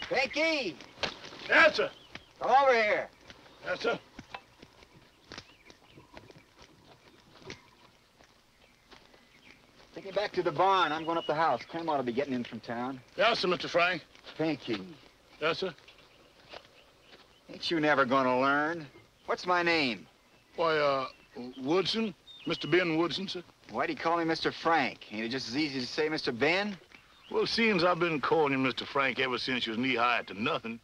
Pinky! Yes, sir. Come over here. Yes, sir. Take me back to the barn. I'm going up the house. Clem ought to be getting in from town. Yes, sir, Mr. Frank. Pinky, Yes, sir. ain't you never going to learn? What's my name? Why, Woodson. Mr. Ben Woodson, sir. Why do you call me Mr. Frank? Ain't it just as easy to say Mr. Ben? Well, seems I've been calling you Mr. Frank ever since you was knee-high to nothing.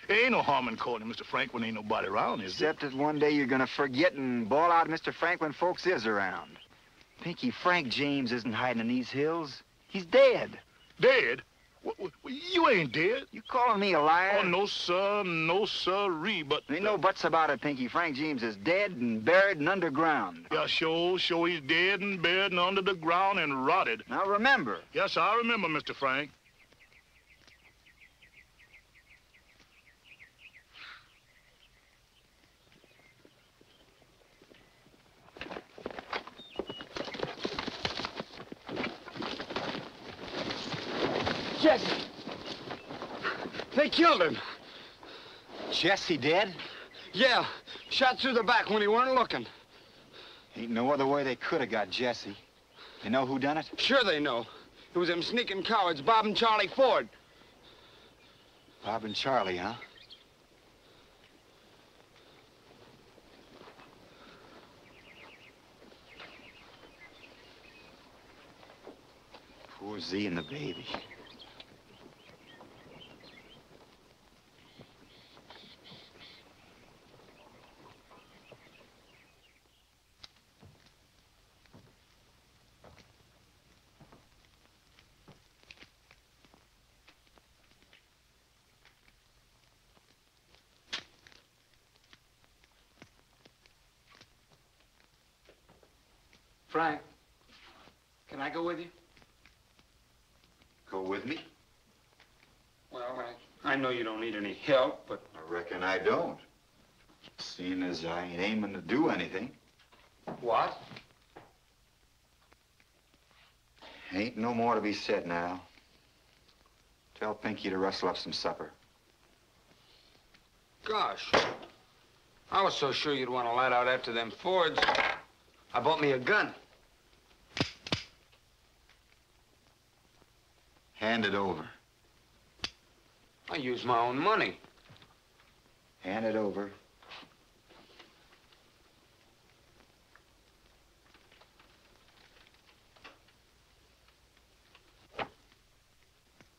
There ain't no harm in calling you Mr. Frank when ain't nobody around, is there? Except that one day you're going to forget and bawl out Mr. Frank when folks is around. Pinky, Frank James isn't hiding in these hills. He's dead. Dead? You ain't dead. You calling me a liar? Oh, no, sir. No, sirree, but... Ain't no buts about it, Pinky. Frank James is dead and buried and underground. Yeah, sure, he's dead and buried and under the ground and rotted. Now remember. Yes, I remember, Mr. Frank. Jesse! They killed him. Jesse dead? Yeah, shot through the back when he weren't looking. Ain't no other way they could have got Jesse. They know who done it? Sure they know. It was them sneaking cowards, Bob and Charlie Ford. Bob and Charlie, huh? Poor Z and the baby. Frank, can I go with you? Go with me? Well, I know you don't need any help, but... I reckon I don't. Seeing as I ain't aiming to do anything. What? Ain't no more to be said now. Tell Pinky to rustle up some supper. Gosh. I was so sure you'd want to light out after them Fords. I bought me a gun. Hand it over. I used my own money. Hand it over.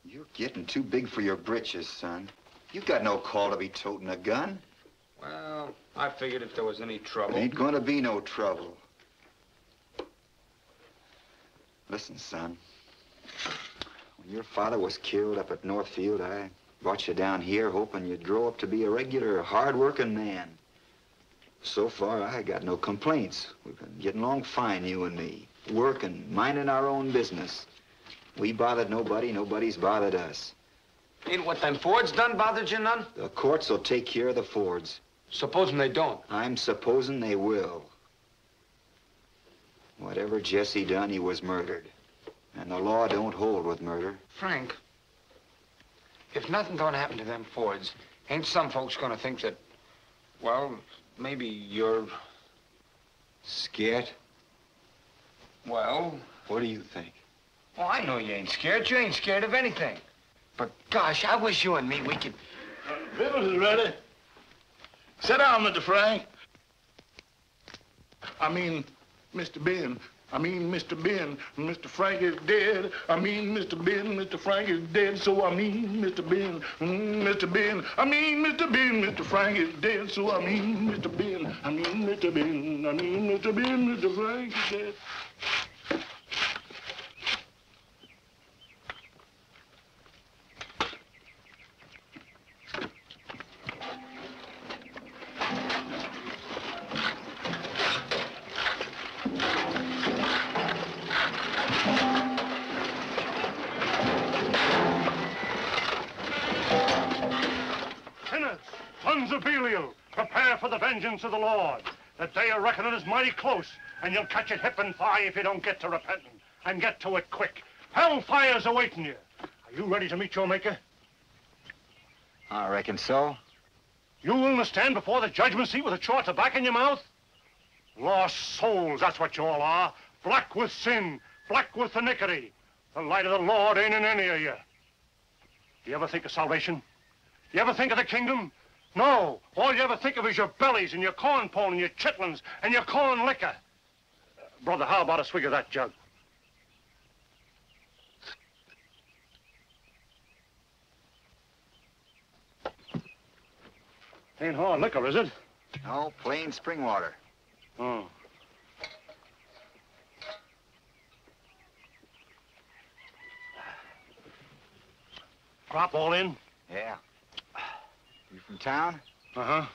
You're getting too big for your britches, son. You got no call to be toting a gun. Well, I figured if there was any trouble... Ain't gonna be no trouble. Listen, son. When your father was killed up at Northfield, I brought you down here hoping you'd grow up to be a regular, hard-working man. So far, I got no complaints. We've been getting along fine, you and me. Working, minding our own business. We bothered nobody, nobody's bothered us. Ain't what them Fords done bothered you none? The courts will take care of the Fords. Supposing they don't. I'm supposing they will. Whatever Jesse done, he was murdered. And the law don't hold with murder. Frank, if nothing don't happen to them Fords, ain't some folks gonna think that, well, maybe you're... Scared? Well... What do you think? Oh, I know you ain't scared. You ain't scared of anything. But gosh, I wish you and me, we could... Business is ready. Sit down, Mr. Frank. I mean, Mr. Ben. Mr. Ben. Mr. Frank is dead. Mr. Ben. Mr. Frank is dead. So Mr. Ben. Mr. Ben. Mr. Ben. Mr. Frank is dead. So Mr. Ben. Mr. Ben. Mr. Ben. Mr. Frank is dead. Sons of Belial, prepare for the vengeance of the Lord. The day of reckoning is mighty close, and you'll catch it hip and thigh if you don't get to repenting. And get to it quick. Hellfire's awaiting you. Are you ready to meet your maker? I reckon so. You willing to stand before the judgment seat with a chaw of tobacco in your mouth? Lost souls, that's what you all are. Black with sin, black with iniquity. The light of the Lord ain't in any of you. Do you ever think of salvation? You ever think of the kingdom? No. All you ever think of is your bellies and your corn pone and your chitlins and your corn liquor. Brother, how about a swig of that jug? Ain't hard liquor, is it? No, plain spring water. Oh. Crop all in? Yeah. You from town? Uh-huh.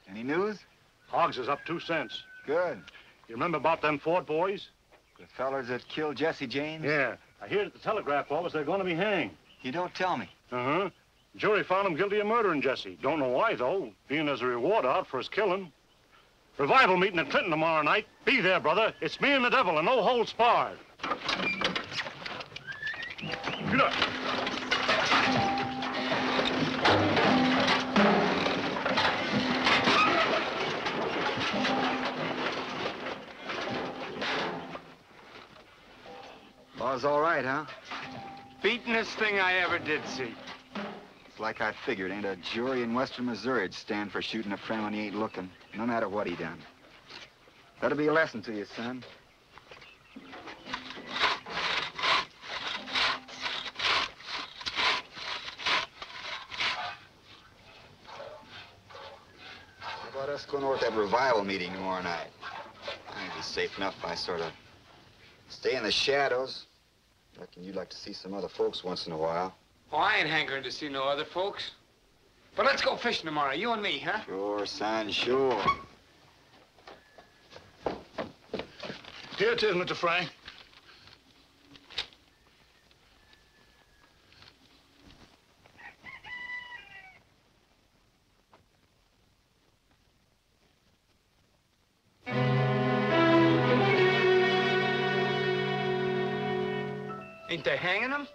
Any news? Hogs is up 2 cents. Good. You remember about them Ford boys? The fellers that killed Jesse James? Yeah. I heard at the telegraph office they're going to be hanged. You don't tell me. Uh-huh. Jury found him guilty of murdering Jesse. Don't know why, though, being there's a reward out for his killing. Revival meeting at Clinton tomorrow night. Be there, brother. It's me and the devil, and no holds barred. Get up. Law's all right, huh? Beatin'est thing I ever did see. It's like I figured. Ain't a jury in western Missouri'd stand for shooting a friend when he ain't looking, no matter what he done. That'll be a lesson to you, son. How about us going over to that revival meeting tomorrow night? I'd be safe enough if I sort of stay in the shadows. Reckon you'd like to see some other folks once in a while. Oh, I ain't hankering to see no other folks. But let's go fishing tomorrow, you and me, huh? Sure, son, sure. Here it is, Mr. Frank. Ain't they hanging him?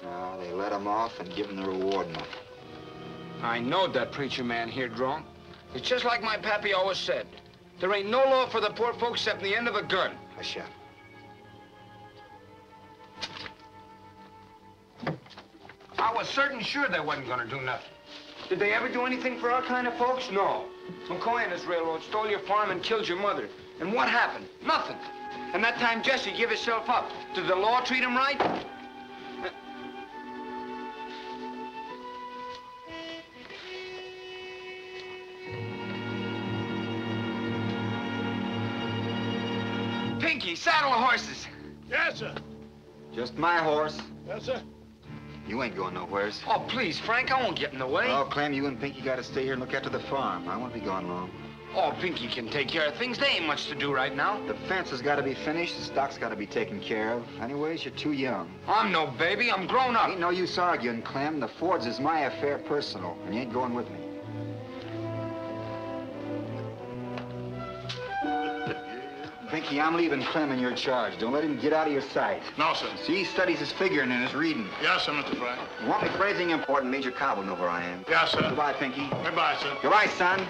No, they let him off and give him the reward money. I knowed that preacher man here drunk. It's just like my pappy always said. There ain't no law for the poor folks except the end of a gun. Hush up. I was certain sure they wasn't gonna do nothing. Did they ever do anything for our kind of folks? No. McCoy and his railroad stole your farm and killed your mother. And what happened? Nothing. And that time Jesse gave himself up. Did the law treat him right? Pinky, saddle the horses. Yes, sir. Just my horse. Yes, sir. You ain't going nowheres. Oh, please, Frank, I won't get in the way. Oh, Clem, you and Pinky gotta stay here and look after the farm. I won't be gone long. Oh, Pinky can take care of things. There ain't much to do right now. The fence has gotta be finished, the stock's gotta be taken care of. Anyways, you're too young. I'm no baby. I'm grown up. Ain't no use arguing, Clem. The Fords is my affair personal, and you ain't going with me. Pinky, I'm leaving Clem in your charge. Don't let him get out of your sight. No, sir. See, he studies his figuring and his reading. Yes, sir, Mr. Frank. You want me for anything important, Major Cobb will know where I am. Yes, sir. Goodbye, Pinky. Goodbye, sir. Goodbye, son.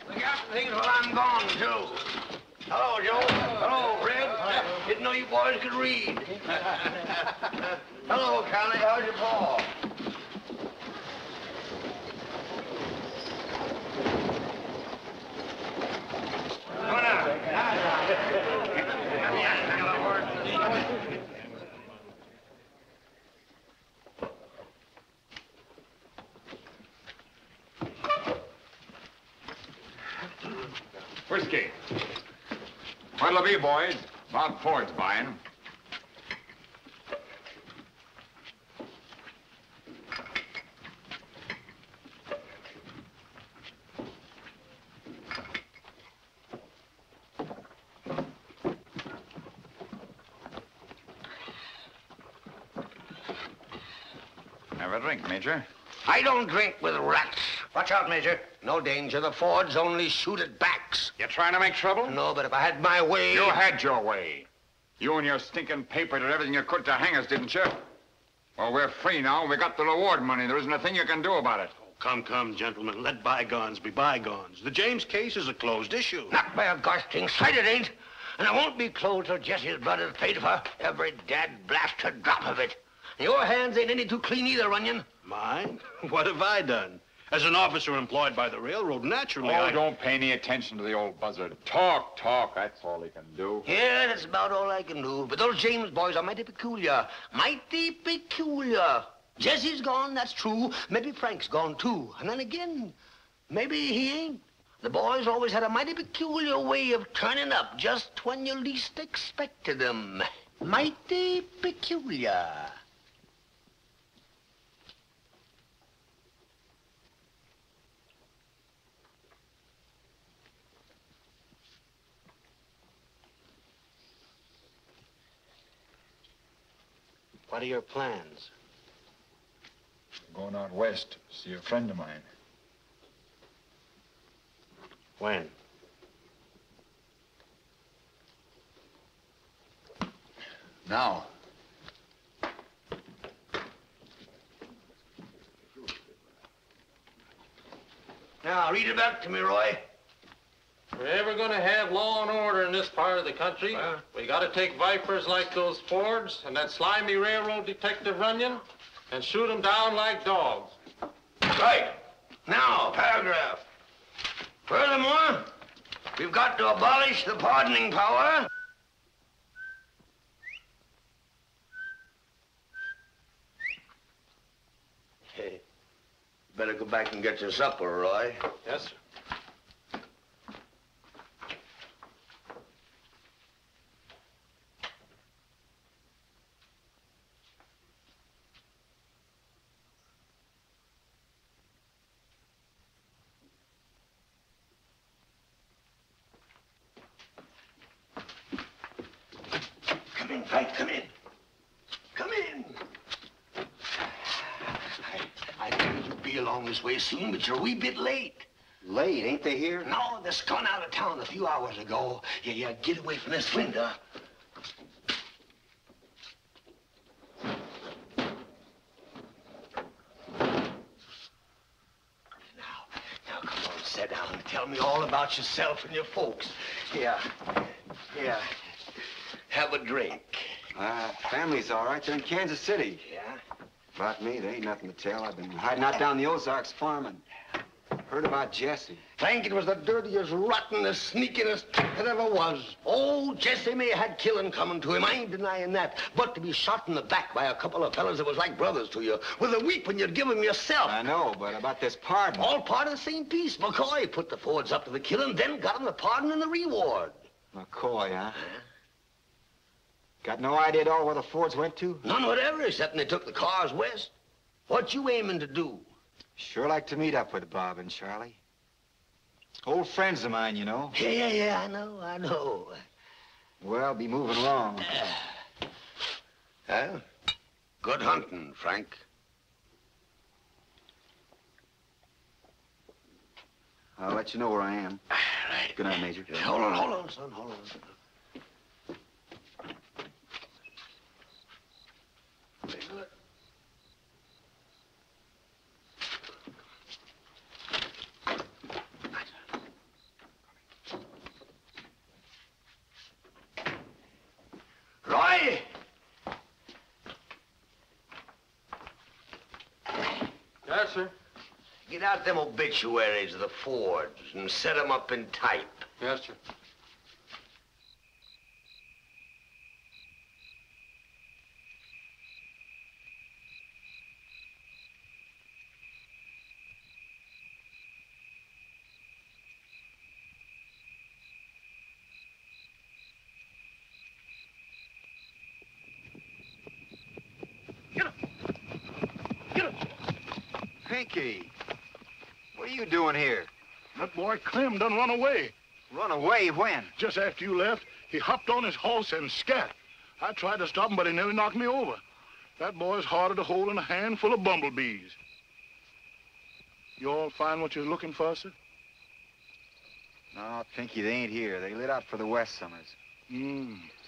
Look out for things while I'm gone, too. Hello, Joe. Hello, Fred. Didn't know you boys could read. Hello, Connie. How's your paw? Come on out. Whiskey. What'll it be, boys? Bob Ford's buying. Have a drink, Major. I don't drink with rats. Watch out, Major. No danger. The Fords only shoot at backs. You trying to make trouble? No, but if I had my way... You had your way. You and your stinking paper did everything you could to hang us, didn't you? Well, we're free now. We got the reward money. There isn't a thing you can do about it. Come, come, gentlemen. Let bygones be bygones. The James case is a closed issue. Not by a gosh-dang sight it ain't. And it won't be closed till Jesse's blood is paid for. Every dad-blasted drop of it. And your hands ain't any too clean either, Runyon. Mine? What have I done? As an officer employed by the railroad, naturally Don't pay any attention to the old buzzard. Talk, that's all he can do. Yeah, that's about all I can do. But those James boys are mighty peculiar. Mighty peculiar. Jesse's gone, that's true. Maybe Frank's gone, too. And then again, maybe he ain't. The boys always had a mighty peculiar way of turning up just when you least expected them. Mighty peculiar. What are your plans? I'm going out west to see a friend of mine. When? Now. Now, read it back to me, Roy. If we're ever going to have law and order in this part of the country, we got to take vipers like those Fords and that slimy railroad detective Runyon and shoot them down like dogs. Right. Now, paragraph. Furthermore, we've got to abolish the pardoning power. Hey, better go back and get your supper, Roy. Yes, sir. Come in, Frank, come in. Come in. I figured you'd be along this way soon, but you're a wee bit late. Late, ain't they here? No, they're gone out of town a few hours ago. Yeah, get away from this window. Now, come on, sit down and tell me all about yourself and your folks. Yeah. Have a drink. Family's all right. They're in Kansas City. Yeah? About me, there ain't nothing to tell. I've been hiding out down the Ozarks farming. Heard about Jesse. Frank, it was the dirtiest, rottenest, sneakingest trick that ever was. Oh, Jesse may have had killing coming to him. I ain't denying that. But to be shot in the back by a couple of fellas that was like brothers to you, with a weep when you'd give them yourself. I know, but about this pardon. All part of the same piece. McCoy put the Fords up to the killing, then got him the pardon and the reward. McCoy, huh? Got no idea at all where the Fords went to? None whatever, except they took the cars west. What you aiming to do? Sure like to meet up with Bob and Charlie. Old friends of mine, you know. Yeah, I know. Well, be moving along. Well, good hunting, Frank. I'll let you know where I am. Right. Good night, Major. Hold on, son, hold on. Very good. Roy! Yes, sir. Get out them obituaries of the Fords and set them up in type. Yes, sir. Pinky, what are you doing here? That boy Clem done run away. Run away when? Just after you left, he hopped on his horse and scat. I tried to stop him, but he nearly knocked me over. That boy's harder to hold than a handful of bumblebees. You all find what you're looking for, sir? No, Pinky, they ain't here. They lit out for the West Summers.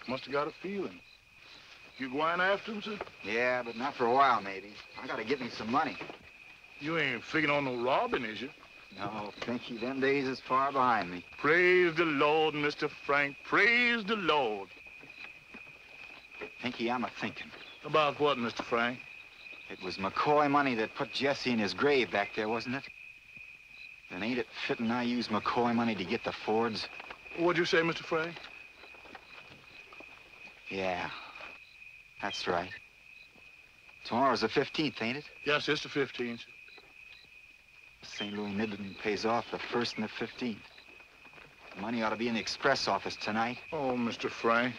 Must have got a feeling. You going after them, sir? Yeah, but not for a while, maybe. I gotta get me some money. You ain't figuring on no robbing, is you? No, Pinky, them days is far behind me. Praise the Lord, Mr. Frank. Praise the Lord. Pinky, I'm a-thinking. About what, Mr. Frank? It was McCoy money that put Jesse in his grave back there, wasn't it? Then ain't it fitting I use McCoy money to get the Fords? What'd you say, Mr. Frank? Yeah, that's right. Tomorrow's the 15th, ain't it? Yes, it's the 15th. St. Louis Midland pays off the 1st and the 15th. The money ought to be in the express office tonight. Oh, Mr. Frank.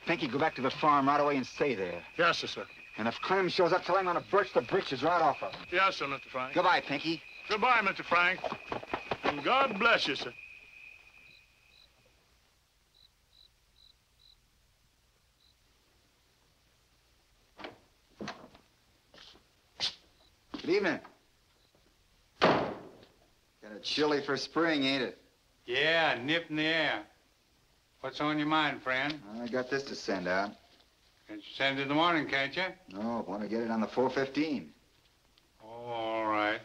Pinky, go back to the farm right away and stay there. Yes, sir. And if Clem shows up, tell him I'm gonna birch the britches right off of him. Yes, sir, Mr. Frank. Goodbye, Pinky. Goodbye, Mr. Frank. And God bless you, sir. Good evening. Got it chilly for spring, ain't it? Yeah, nip in the air. What's on your mind, friend? I got this to send out. Can you send it in the morning, can't you? No, want to get it on the 4:15. Oh, all right.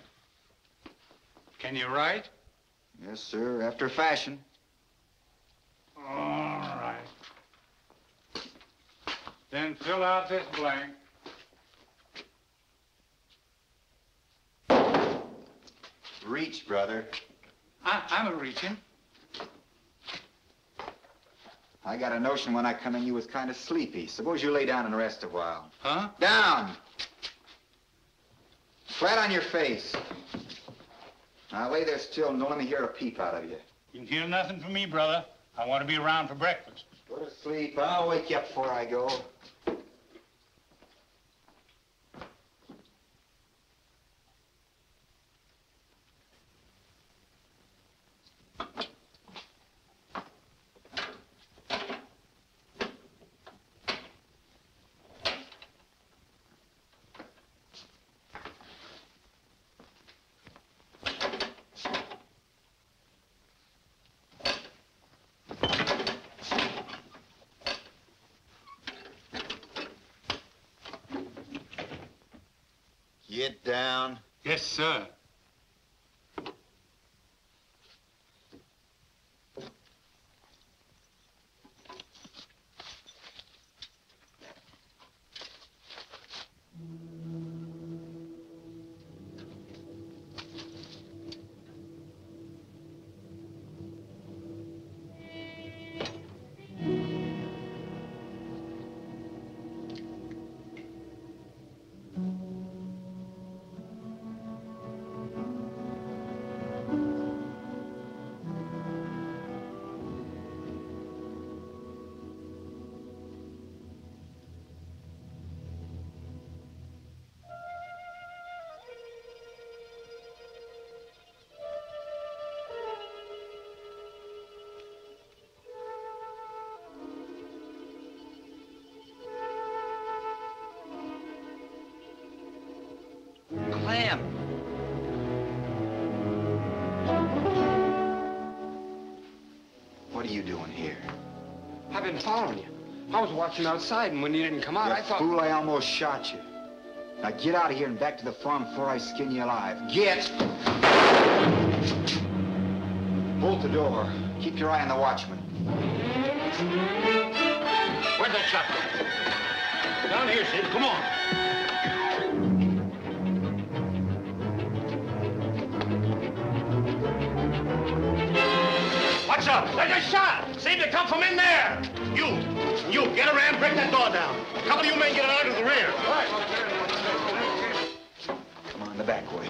Can you write? Yes, sir, after fashion. All right. Then fill out this blank. Reach, brother. I'm a-reaching. I got a notion when I come in you was kind of sleepy. Suppose you lay down and rest a while. Huh? Down. Flat on your face. Now lay there still and don't let me hear a peep out of you. You can hear nothing from me, brother. I want to be around for breakfast. Go to sleep. I'll wake you up before I go. Get down. Yes, sir. Clem. What are you doing here? I've been following you. I was watching outside, and when you didn't come out, I thought... Fool, I almost shot you. Now get out of here and back to the farm before I skin you alive. Get! Bolt the door. Keep your eye on the watchman. Where'd that shot go? Down here, Sid. Come on. What's up? There's a shot! Seemed to come from in there! You, get around, break that door down. A couple of you men get out of the rear. All right. Come on, the back way.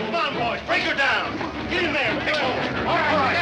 Come on, boys, break her down. Get in there, pick her. All right.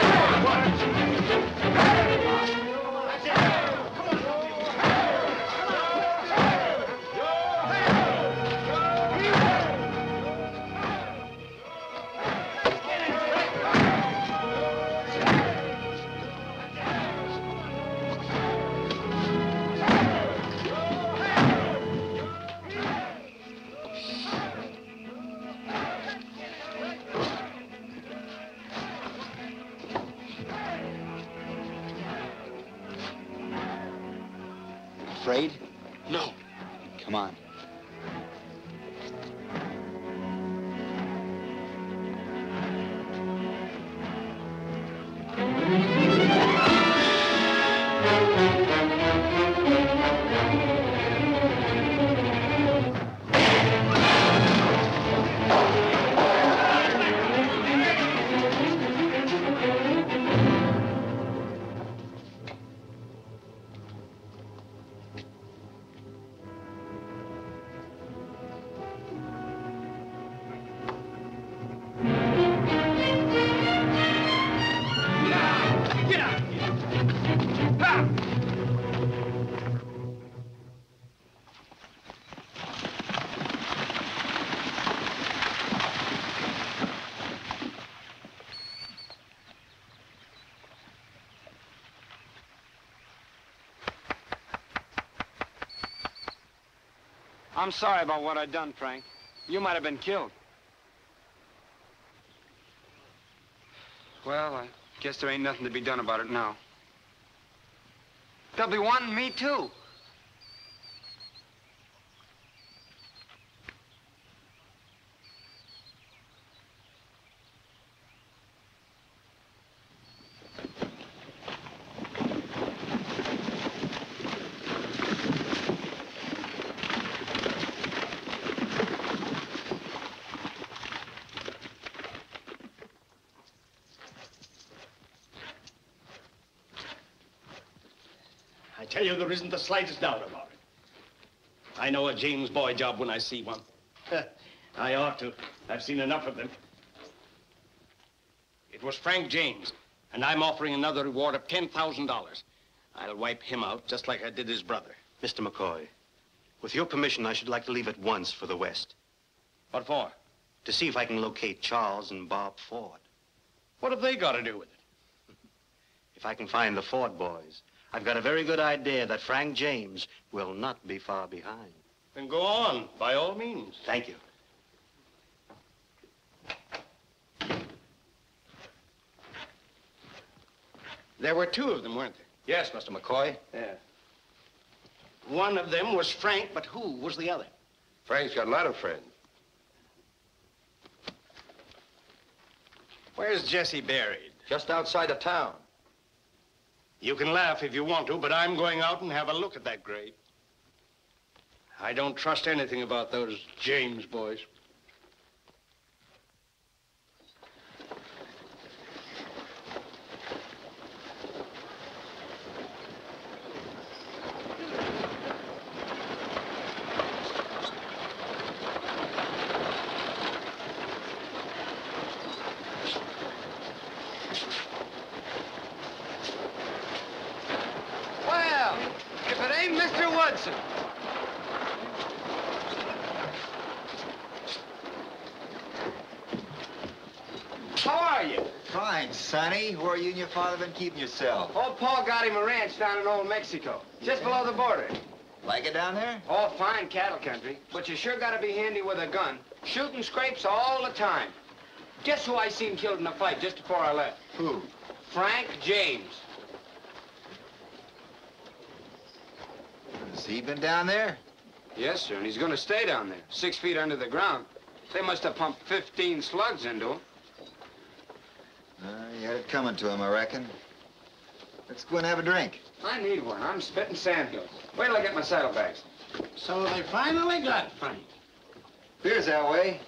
Come on. I'm sorry about what I done, Frank. You might have been killed. Well, I guess there ain't nothing to be done about it now. They'll be wanting me, too. I tell you, there isn't the slightest doubt about it. I know a James boy job when I see one. I ought to. I've seen enough of them. It was Frank James, and I'm offering another reward of $10,000. I'll wipe him out just like I did his brother. Mr. McCoy, with your permission, I should like to leave at once for the West. What for? To see if I can locate Charles and Bob Ford. What have they got to do with it? If I can find the Ford boys, I've got a very good idea that Frank James will not be far behind. Then go on, by all means. Thank you. There were two of them, weren't there? Yes, Mr. McCoy. Yeah. One of them was Frank, but who was the other? Frank's got a lot of friends. Where's Jesse buried? Just outside of town. You can laugh if you want to, but I'm going out and have a look at that grave. I don't trust anything about those James boys. Well, if it ain't Mr. Woodson. How are you? Fine, Sonny. Where you and your father been keeping yourself? Old Paul got him a ranch down in Old Mexico, just below the border. Like it down there? Oh, fine cattle country, but you sure gotta be handy with a gun. Shooting scrapes all the time. Guess who I seen killed in a fight just before I left? Who? Frank James. Has he been down there? Yes, sir, and he's gonna stay down there, 6 feet under the ground. They must have pumped 15 slugs into him. He had it coming to him, I reckon. Let's go and have a drink. I need one. I'm spitting sandhills. Wait till I get my saddlebags. So they finally got Frank. Appears that way.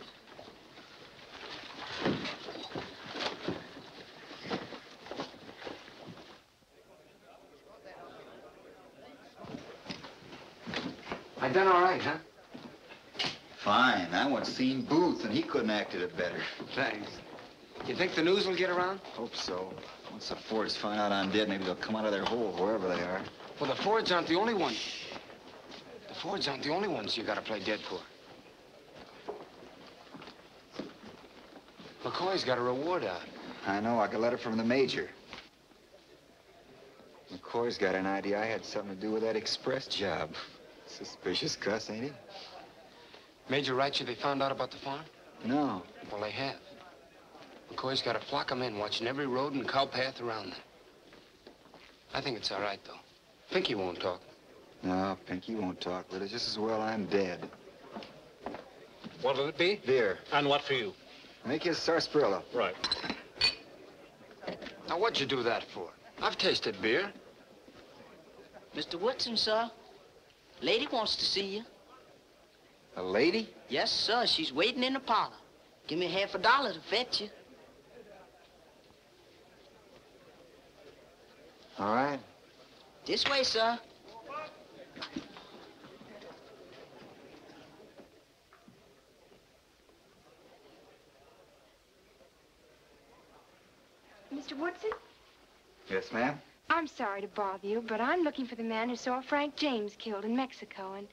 I done all right, huh? Fine. I once seen Booth, and he couldn't acted it better. Thanks. You think the news will get around? Hope so. Once the Fords find out I'm dead, maybe they'll come out of their hole, wherever they are. Well, the Fords aren't the only ones. The Fords aren't the only ones you gotta play dead for. McCoy's got a reward out. I know. I got a letter from the major. McCoy's got an idea I had something to do with that express job. Suspicious cuss, ain't he? Major writes you they found out about the farm? No. Well, they have. McCoy's got a flock of men watching every road and cow path around there. I think it's all right, though. Pinky won't talk. No, Pinky won't talk with us. Just as well I'm dead. What'll it be? Beer. And what for you? Make you a sarsaparilla. Right. Now, what'd you do that for? I've tasted beer. Mr. Woodson, sir. Lady wants to see you. A lady? Yes, sir. She's waiting in the parlor. Give me $50 to fetch you. All right. This way, sir. Mr. Woodson? Yes, ma'am? I'm sorry to bother you, but I'm looking for the man who saw Frank James killed in Mexico, and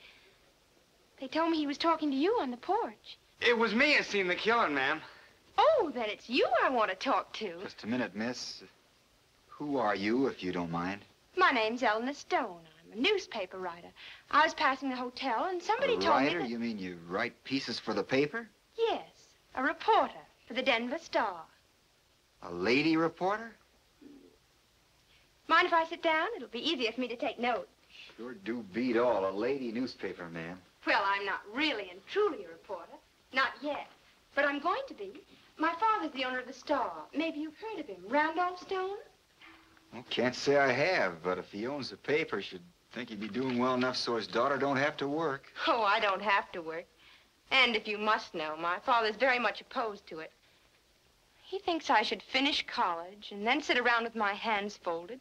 they told me he was talking to you on the porch. It was me that seen the killing, ma'am. Oh, then it's you I want to talk to. Just a minute, miss. Who are you, if you don't mind? My name's Eleanor Stone. I'm a newspaper writer. I was passing the hotel, and somebody A told me writer? that... You mean you write pieces for the paper? Yes, a reporter for the Denver Star. A lady reporter? Mind if I sit down? It'll be easier for me to take notes. Sure do beat all. A lady newspaper man. Well, I'm not really and truly a reporter. Not yet. But I'm going to be. My father's the owner of the Star. Maybe you've heard of him. Randolph Stone? Well, can't say I have, but if he owns the paper, should think he'd be doing well enough so his daughter don't have to work. Oh, I don't have to work. And if you must know, my father's very much opposed to it. He thinks I should finish college and then sit around with my hands folded,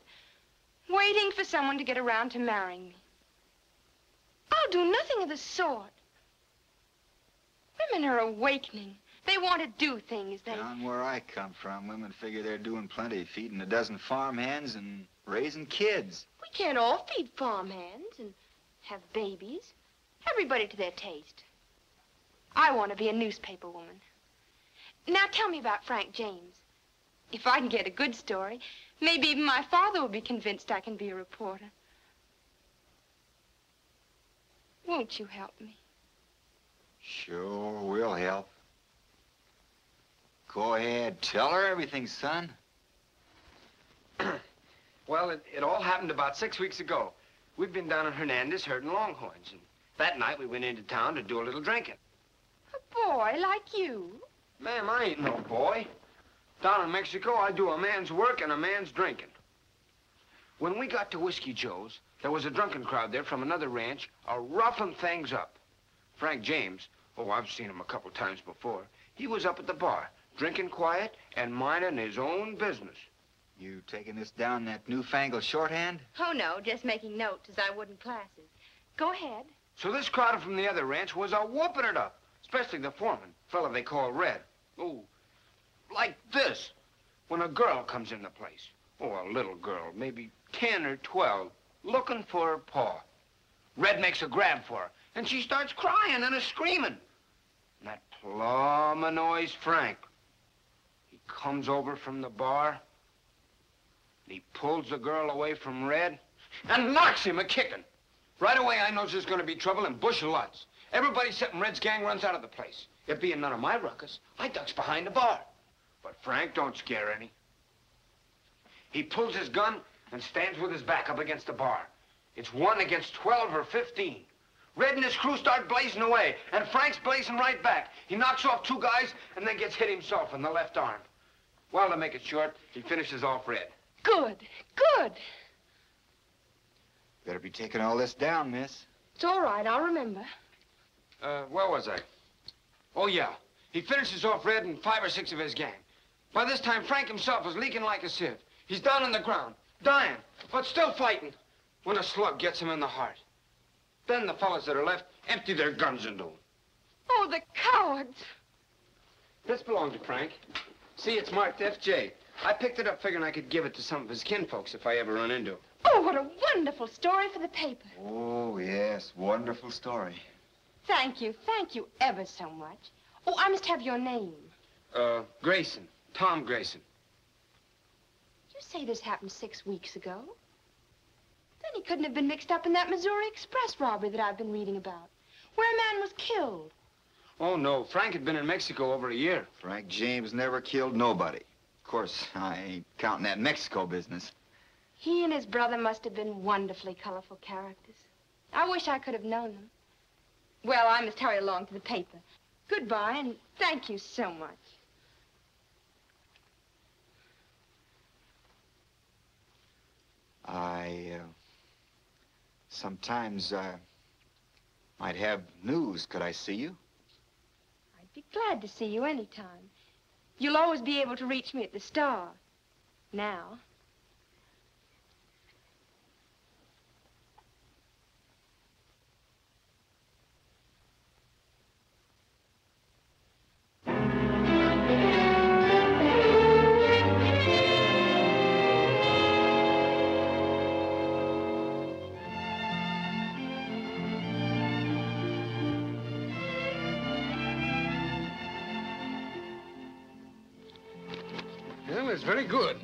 waiting for someone to get around to marrying me. I'll do nothing of the sort. Women are awakening. They want to do things. Down where I come from, women figure they're doing plenty, feeding a dozen farmhands and raising kids. We can't all feed farmhands and have babies. Everybody to their taste. I want to be a newspaper woman. Now tell me about Frank James. If I can get a good story, maybe even my father will be convinced I can be a reporter. Won't you help me? Sure, we'll help. Go ahead, tell her everything, son. Well, it all happened about 6 weeks ago. We'd been down in Hernandez herding longhorns, and that night we went into town to do a little drinking. A boy like you? Ma'am, I ain't no boy. Down in Mexico, I do a man's work and a man's drinking. When we got to Whiskey Joe's, there was a drunken crowd there from another ranch a-roughing things up. Frank James, oh, I've seen him a couple times before, he was up at the bar, drinking quiet and minding his own business. You taking this down that newfangled shorthand? Oh, no, just making notes as I would in classes. Go ahead. So this crowd from the other ranch was a-whooping it up, especially the foreman, fella they call Red. Oh, like this, when a girl comes in the place. Oh, a little girl, maybe 10 or 12, looking for her pa. Red makes a grab for her, and she starts crying and a-screaming. And that plumb annoys Frank. He comes over from the bar, and he pulls the girl away from Red and knocks him a-kicking. Right away, I knows there's gonna be trouble and bush of lights. Everybody except Red's gang runs out of the place. It being none of my ruckus, I ducks behind the bar. But Frank don't scare any. He pulls his gun and stands with his back up against the bar. It's 1 against 12 or 15. Red and his crew start blazing away, and Frank's blazing right back. He knocks off 2 guys and then gets hit himself in the left arm. Well, to make it short, he finishes off Red. Good, good. Better be taking all this down, miss. It's all right, I'll remember. Where was I? Oh, yeah. He finishes off Red and 5 or 6 of his gang. By this time, Frank himself is leaking like a sieve. He's down on the ground, dying, but still fighting, when a slug gets him in the heart. Then the fellas that are left empty their guns into him. Oh, the cowards. This belonged to Frank. See, it's marked FJ. I picked it up figuring I could give it to some of his kinfolks if I ever run into him. Oh, what a wonderful story for the paper. Oh, yes, wonderful story. Thank you ever so much. Oh, I must have your name. Grayson. Tom Grayson. You say this happened 6 weeks ago? Then he couldn't have been mixed up in that Missouri Express robbery that I've been reading about, where a man was killed. Oh, no. Frank had been in Mexico over a year. Frank James never killed nobody. Of course, I ain't counting that Mexico business. He and his brother must have been wonderfully colorful characters. I wish I could have known them. Well, I must hurry along to the paper. Goodbye, and thank you so much. Sometimes might have news. Could I see you? I'd be glad to see you anytime. You'll always be able to reach me at the Star. Now. Well, it's very good.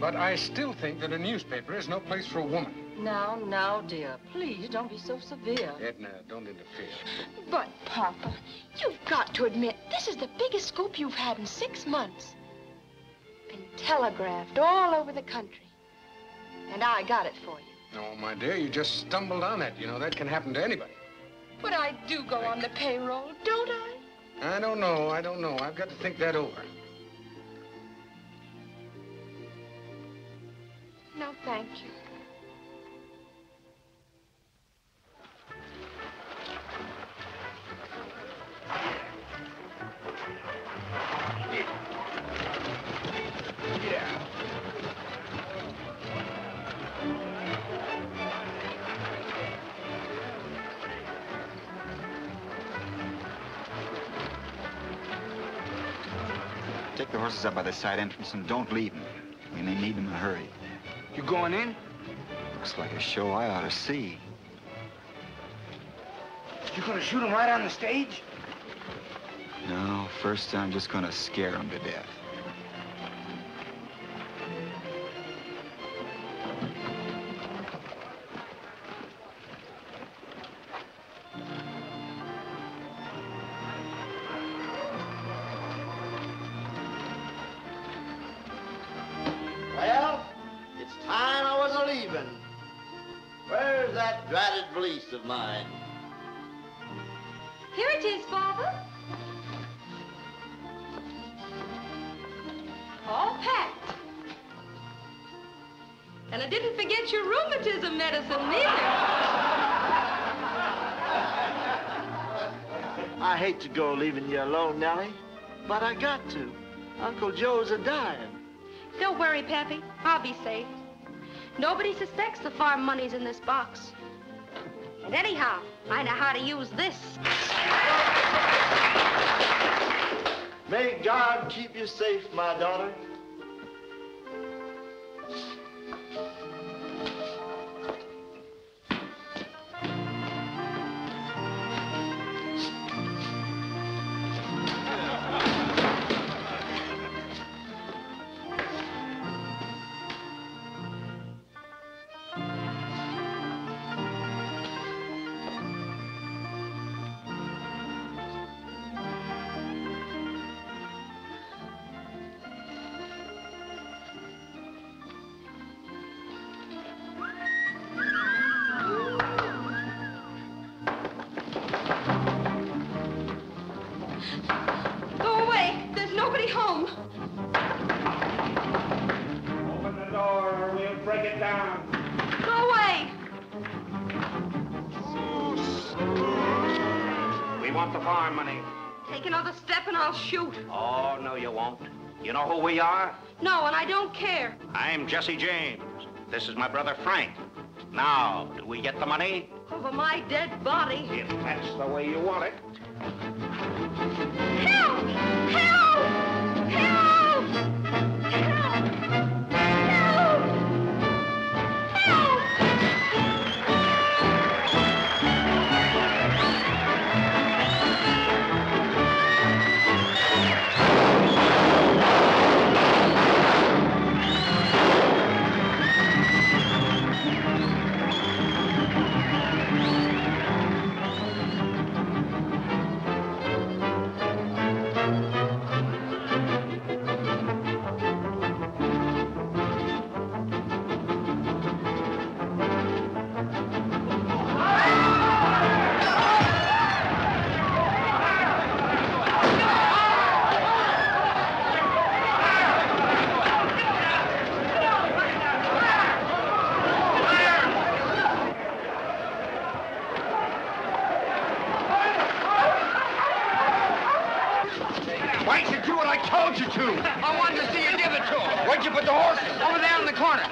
But I still think that a newspaper is no place for a woman. Now, dear, please don't be so severe. Edna, don't interfere. But, Papa, you've got to admit, this is the biggest scoop you've had in 6 months. Been telegraphed all over the country. And I got it for you. Oh, my dear, you just stumbled on it. You know, that can happen to anybody. But I do go on the payroll, don't I? I don't know. I've got to think that over. No, thank you. Take the horses up by the side entrance and don't leave them. We may need them in a hurry. You going in? Looks like a show I ought to see. You gonna shoot him right on the stage? No, first I'm just gonna scare them to death. Well, it's time I was a-leaving. Where's that dratted valise of mine? Here it is, Father. All packed. And I didn't forget your rheumatism medicine, neither. I hate to go leaving you alone, Nellie, but I got to. Uncle Joe's a-dying. Don't worry, Pappy. I'll be safe. Nobody suspects the farm money's in this box. And anyhow, I know how to use this. May God keep you safe, my daughter. Go away. There's nobody home. Open the door or we'll break it down. Go away. We want the farm money. Take another step and I'll shoot. Oh, no, you won't. You know who we are? No, and I don't care. I'm Jesse James. This is my brother Frank. Now, do we get the money? Over my dead body. If that's the way you want it. Help! Help! Help! Help! Help! do what I told you to. I wanted to see you give it to him. Where'd you put the horses? Over there in the corner.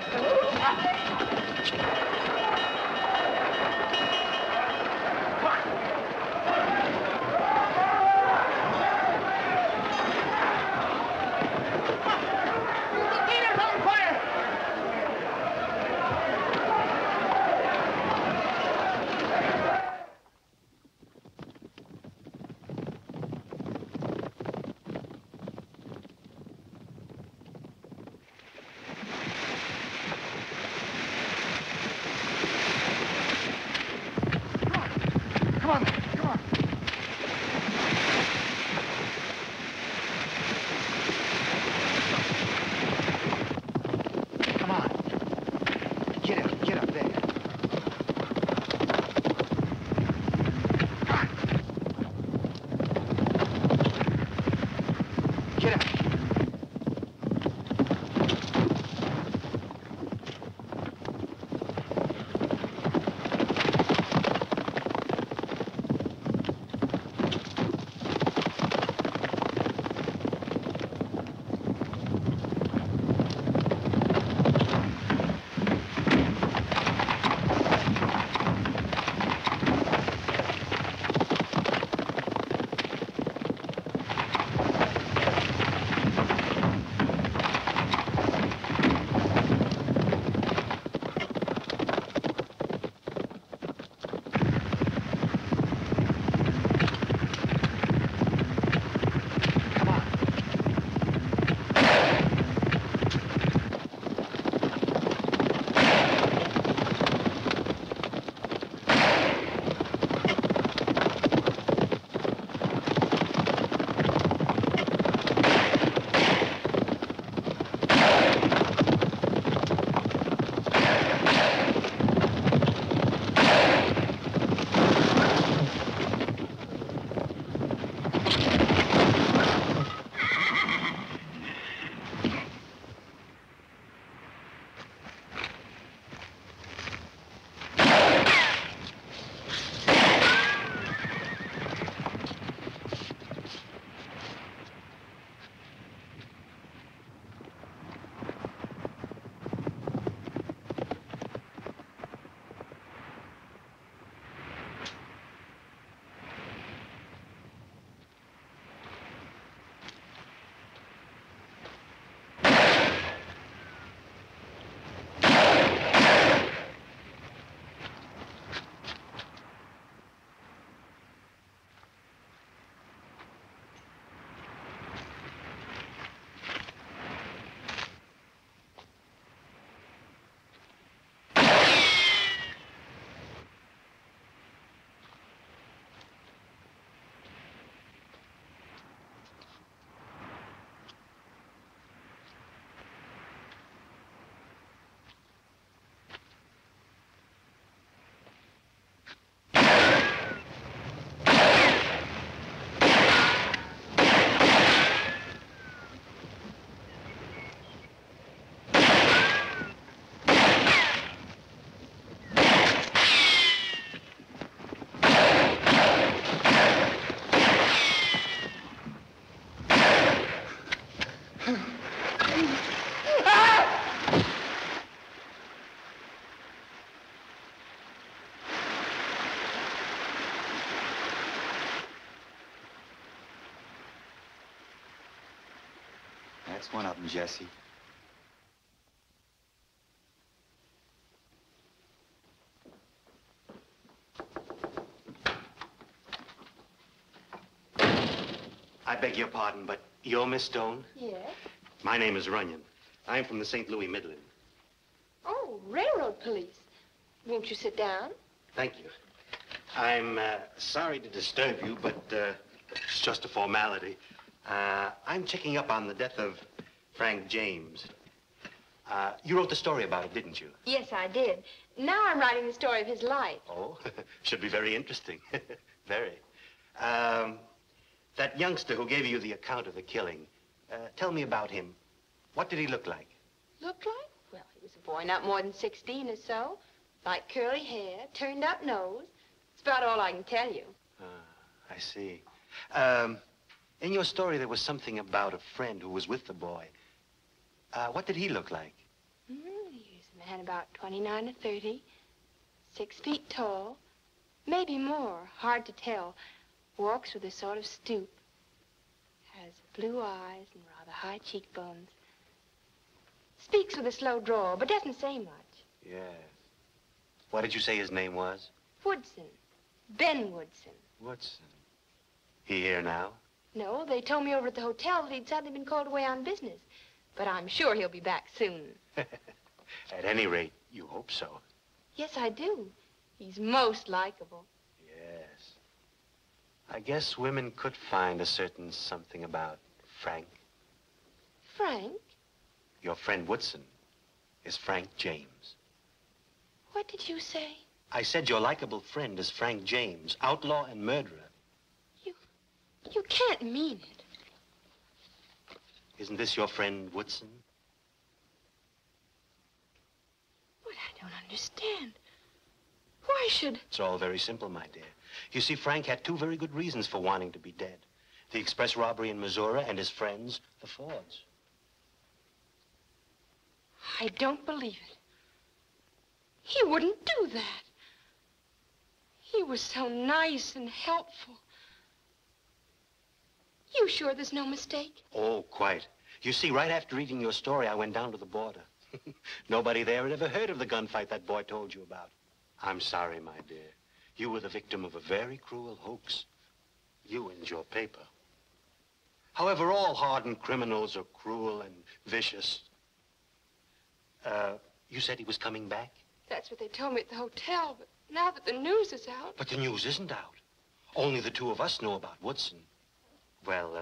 That's one of them, Jesse. I beg your pardon, but you're Miss Stone? Yes. My name is Runyon. I'm from the St. Louis Midland. Oh, railroad police. Won't you sit down? Thank you. I'm sorry to disturb you, but it's just a formality. I'm checking up on the death of Frank James. You wrote the story about it, didn't you? Yes, I did. Now I'm writing the story of his life. Oh, should be very interesting. Very. That youngster who gave you the account of the killing, tell me about him. What did he look like? Look like? Well, he was a boy not more than 16 or so. Light curly hair, turned up nose. That's about all I can tell you. I see. In your story, there was something about a friend who was with the boy. What did he look like? He's a man about 29 or 30, 6 feet tall, maybe more, hard to tell. Walks with a sort of stoop. Has blue eyes and rather high cheekbones. Speaks with a slow drawl, but doesn't say much. Yes. What did you say his name was? Woodson. Ben Woodson. Woodson. He here now? No, they told me over at the hotel that he'd suddenly been called away on business. But I'm sure he'll be back soon. At any rate, you hope so. Yes, I do. He's most likable. Yes. I guess women could find a certain something about Frank. Frank? Your friend Woodson is Frank James. What did you say? I said your likable friend is Frank James, outlaw and murderer. You can't mean it. Isn't this your friend Woodson? What? I don't understand. Why should... It's all very simple, my dear. You see, Frank had two very good reasons for wanting to be dead. The express robbery in Missouri and his friends, the Fords. I don't believe it. He wouldn't do that. He was so nice and helpful. You sure there's no mistake? Oh, quite. You see, right after reading your story, I went down to the border. Nobody there had ever heard of the gunfight that boy told you about. I'm sorry, my dear. You were the victim of a very cruel hoax. You and your paper. However, all hardened criminals are cruel and vicious. You said he was coming back? That's what they told me at the hotel, but now that the news is out... But the news isn't out. Only the two of us know about Woodson. Well,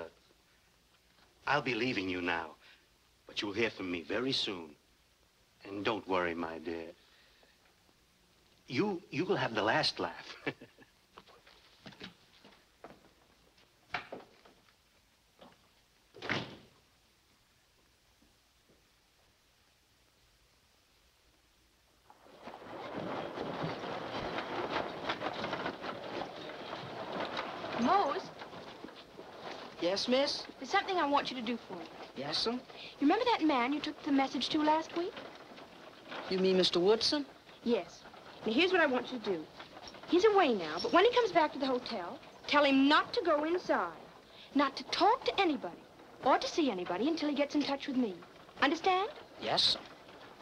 I'll be leaving you now, but you'll hear from me very soon. And don't worry, my dear. You will have the last laugh. Mose? Yes, miss? There's something I want you to do for me. Yes, sir? You remember that man you took the message to last week? You mean Mr. Woodson? Yes. Now, here's what I want you to do. He's away now, but when he comes back to the hotel, tell him not to go inside, not to talk to anybody, or to see anybody until he gets in touch with me. Understand? Yes, sir.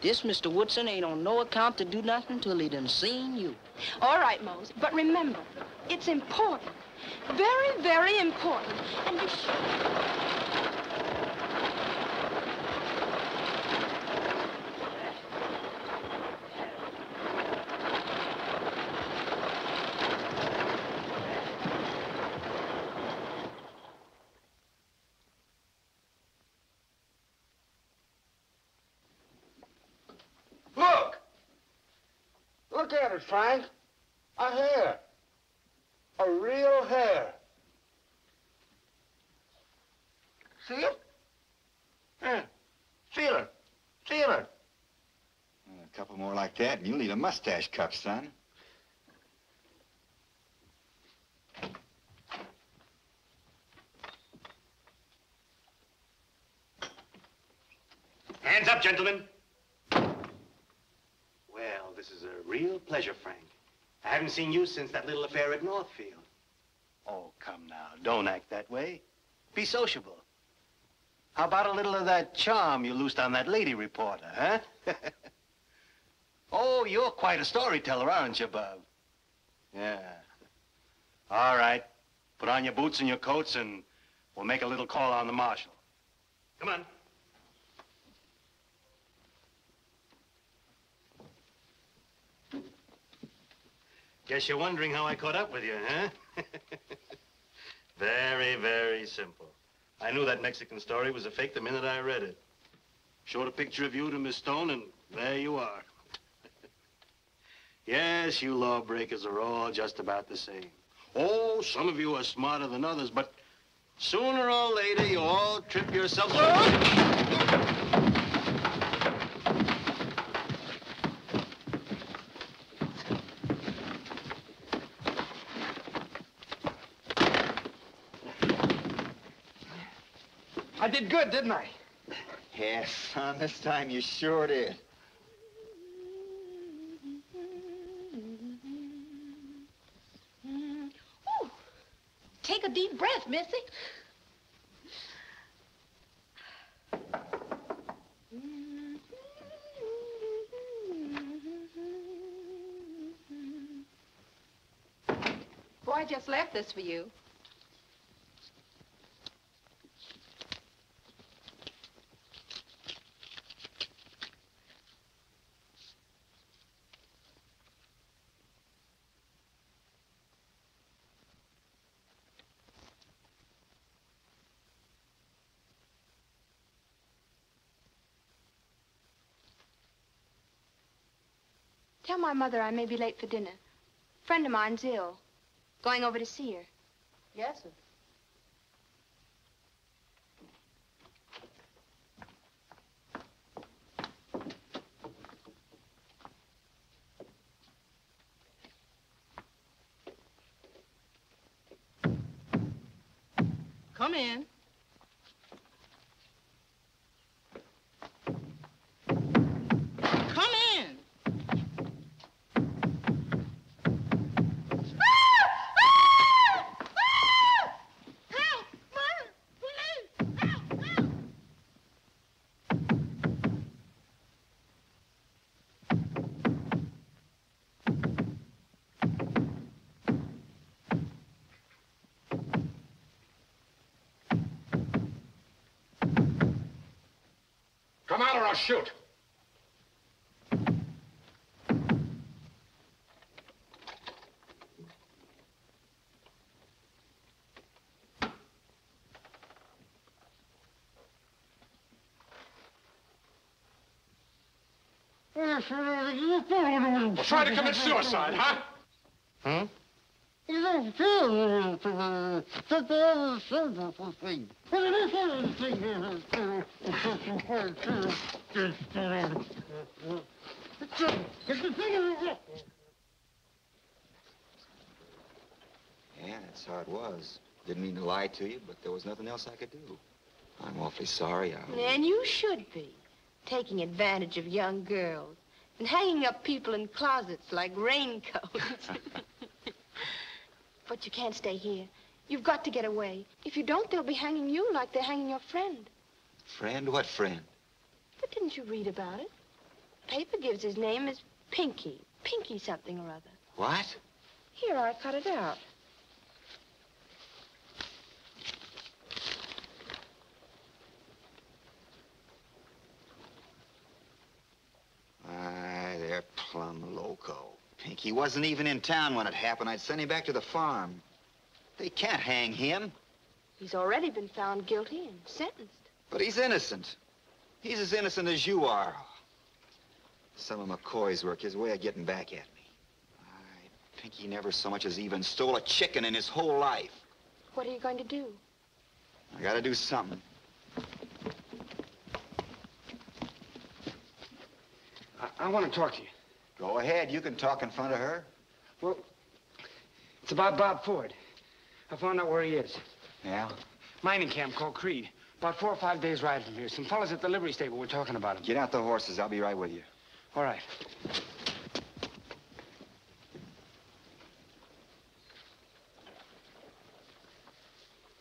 This Mr. Woodson ain't on no account to do nothing till he done seen you. All right, Mose, but remember, it's important. Very, very important. And you Look at it, Frank. A hair. A real hair. See it? Yeah. Feel it. Feel it. A couple more like that, and you'll need a mustache cup, son. Hands up, gentlemen. Well, this is a real pleasure, Frank. I haven't seen you since that little affair at Northfield. Oh, come now. Don't act that way. Be sociable. How about a little of that charm you loosed on that lady reporter, huh? Oh, you're quite a storyteller, aren't you, Bub? Yeah. All right. Put on your boots and your coats, and we'll make a little call on the marshal. Come on. Guess you're wondering how I caught up with you, huh? Very, very simple. I knew that Mexican story was a fake the minute I read it. Showed a picture of you to Miss Stone, and there you are. Yes, you lawbreakers are all just about the same. Oh, some of you are smarter than others, but sooner or later you all trip yourselves... I did good, didn't I? Yes, son, this time you sure did. Ooh. Take a deep breath, Missy. Boy, I just left this for you. Tell my mother I may be late for dinner. A friend of mine's ill. Going over to see her. Yes, sir. Come in. Come in. Come out or I'll shoot. Well, try to commit suicide, huh? Huh? Yeah, that's how it was. Didn't mean to lie to you, but there was nothing else I could do. I'm awfully sorry. And you should be. Taking advantage of young girls and hanging up people in closets like raincoats. But you can't stay here. You've got to get away. If you don't, they'll be hanging you like they're hanging your friend. Friend? What friend? But didn't you read about it? Paper gives his name as Pinky. Pinky something or other. What? Here, I cut it out. They're plumb loco. Pinky wasn't even in town when it happened. I'd send him back to the farm. They can't hang him. He's already been found guilty and sentenced. But he's innocent. He's as innocent as you are. Some of McCoy's work, his way of getting back at me. Pinky never so much as even stole a chicken in his whole life. What are you going to do? I gotta do something. I want to talk to you. Go ahead. You can talk in front of her. Well, it's about Bob Ford. I found out where he is. Yeah? Mining camp called Creed. About 4 or 5 days' ride from here. Some fellas at the livery stable were talking about him. Get out the horses. I'll be right with you. All right.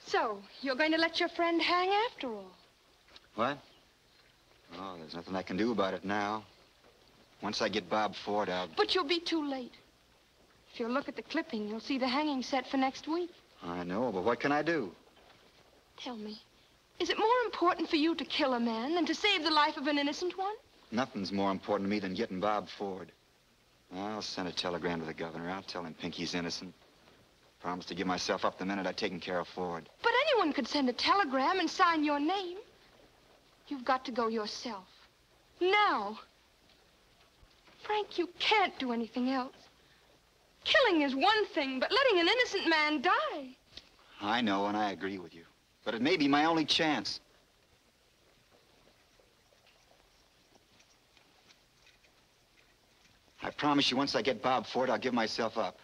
So, you're going to let your friend hang after all? What? Oh, there's nothing I can do about it now. Once I get Bob Ford out. But you'll be too late. If you'll look at the clipping, you'll see the hanging set for next week. I know, but what can I do? Tell me, is it more important for you to kill a man than to save the life of an innocent one? Nothing's more important to me than getting Bob Ford. I'll send a telegram to the governor. I'll tell him Pinky's innocent. Promise to give myself up the minute I've taken care of Ford. But anyone could send a telegram and sign your name. You've got to go yourself. Now. Frank, you can't do anything else. Killing is one thing, but letting an innocent man die. I know, and I agree with you. But it may be my only chance. I promise you, once I get Bob Ford, I'll give myself up.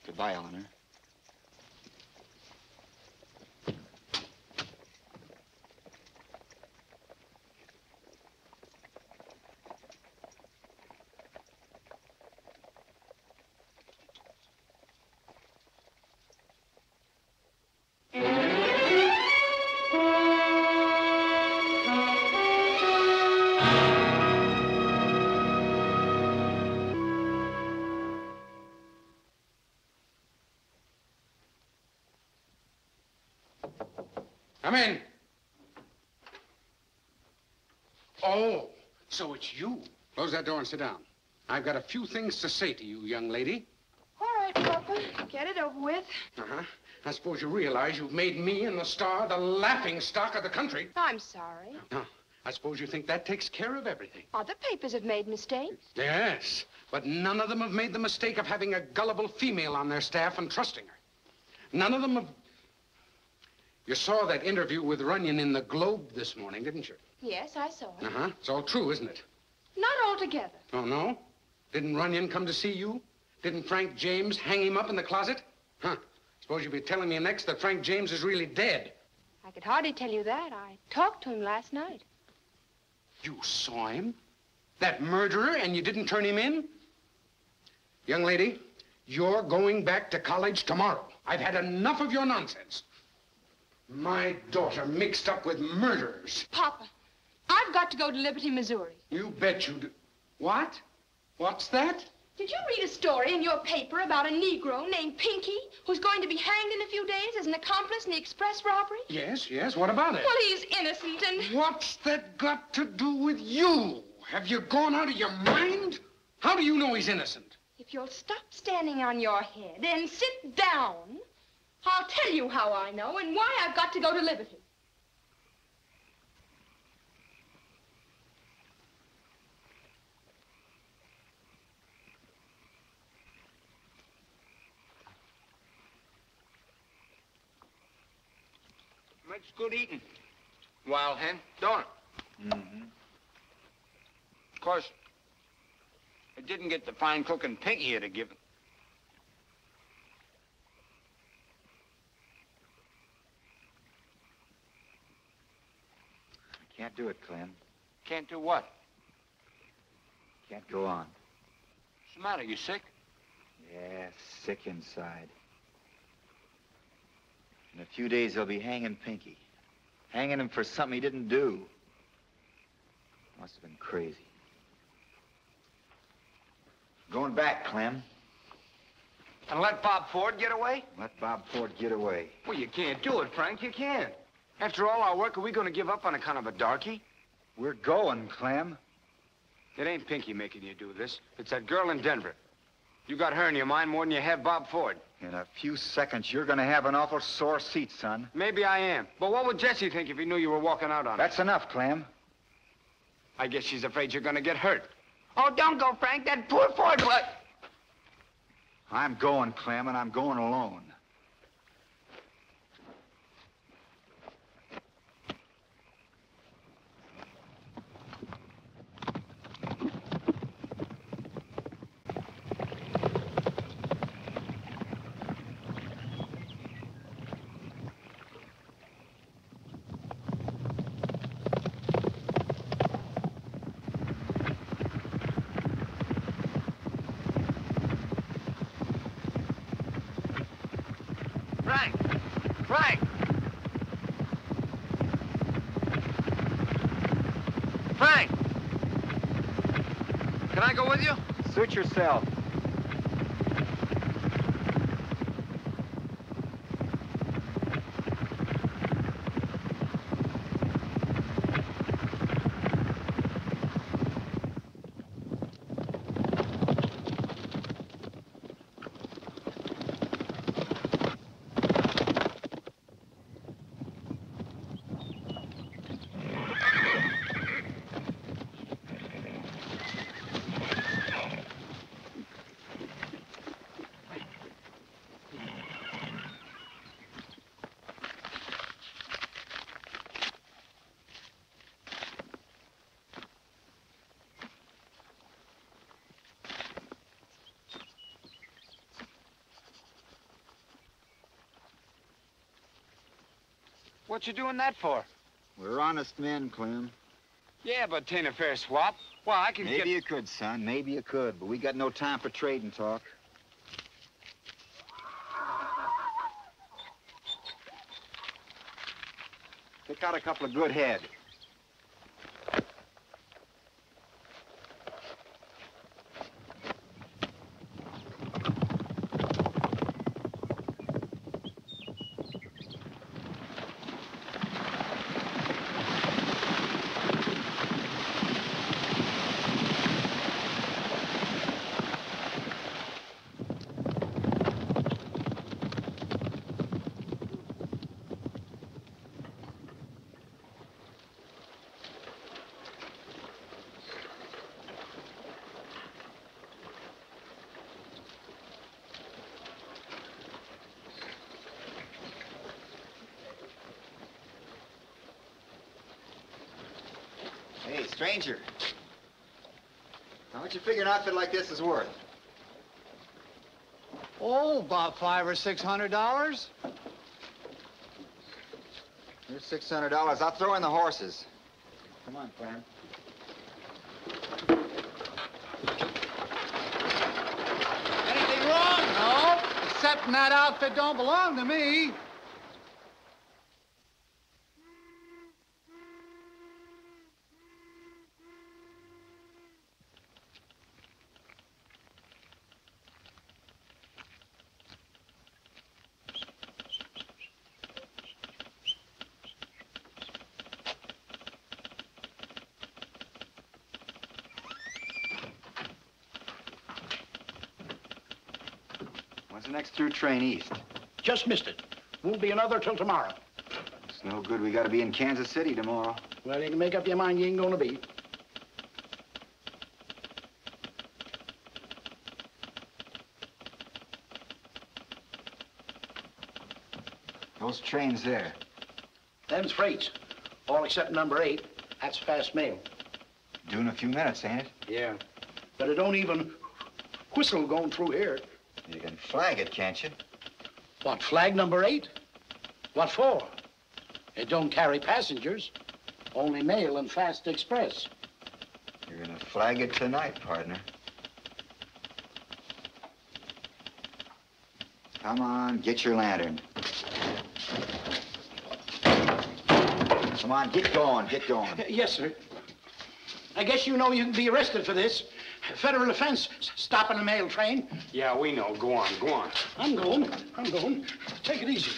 Goodbye, Eleanor. Come in. Oh, so it's you. Close that door and sit down. I've got a few things to say to you, young lady. All right, Papa. Get it over with. Uh-huh. I suppose you realize you've made me and the star the laughing stock of the country. I'm sorry. No, I suppose you think that takes care of everything. Other papers have made mistakes. Yes, but none of them have made the mistake of having a gullible female on their staff and trusting her. None of them have... You saw that interview with Runyon in the Globe this morning, didn't you? Yes, I saw it. Uh-huh. It's all true, isn't it? Not altogether. Oh, no? Didn't Runyon come to see you? Didn't Frank James hang him up in the closet? Huh. Suppose you'll be telling me next that Frank James is really dead. I could hardly tell you that. I talked to him last night. You saw him? That murderer, and you didn't turn him in? Young lady, you're going back to college tomorrow. I've had enough of your nonsense. My daughter mixed up with murderers. Papa, I've got to go to Liberty, Missouri. You bet you do. What? What's that? Did you read a story in your paper about a Negro named Pinky who's going to be hanged in a few days as an accomplice in the express robbery? Yes, what about it? Well, he's innocent and... What's that got to do with you? Have you gone out of your mind? How do you know he's innocent? If you'll stop standing on your head and sit down, I'll tell you how I know and why I've got to go to Liberty. Makes good eating. Wild hen, don't it? Mm-hmm. Of course, it didn't get the fine cooking Pinky here to give it. Can't do it, Clem. Can't do what? Can't go on. What's the matter? You sick? Yeah, sick inside. In a few days, they'll be hanging Pinky. Hanging him for something he didn't do. Must have been crazy. Going back, Clem. And let Bob Ford get away? Let Bob Ford get away. Well, you can't do it, Frank. You can't. After all our work, are we going to give up on a kind of a darky? We're going, Clem. It ain't Pinky making you do this. It's that girl in Denver. You got her in your mind more than you have Bob Ford. In a few seconds, you're going to have an awful sore seat, son. Maybe I am. But what would Jessie think if he knew you were walking out on her? That's enough, Clem. I guess she's afraid you're going to get hurt. Oh, don't go, Frank. That poor Ford boy. I'm going, Clem, and I'm going alone. Frank! Frank! Can I go with you? Suit yourself. What you doing that for? We're honest men, Clem. Yeah, but 'tain't a fair swap. Well, I can Maybe you could, son. Maybe you could. But we got no time for trading talk. Pick out a couple of good head. stranger. How much you figure an outfit like this is worth? Oh, about $500 or $600. Here's $600. I'll throw in the horses. Come on, Clem. Anything wrong? No, except that outfit don't belong to me. When's the next through train east? Just missed it. Won't be another till tomorrow. It's no good. We gotta be in Kansas City tomorrow. Well, you can make up your mind you ain't gonna be. Those trains there. Them's freights. All except number 8. That's fast mail. Due in a few minutes, ain't it? Yeah. But it don't even whistle going through here. You can flag it, can't you? What, flag number 8? What for? It don't carry passengers. Only mail and fast express. You're gonna flag it tonight, partner. Come on, get your lantern. Come on, get going, get going. Yes, sir. I guess you know you can be arrested for this. Federal offense, stopping a mail train. Yeah, we know. Go on, go on. I'm going. Take it easy.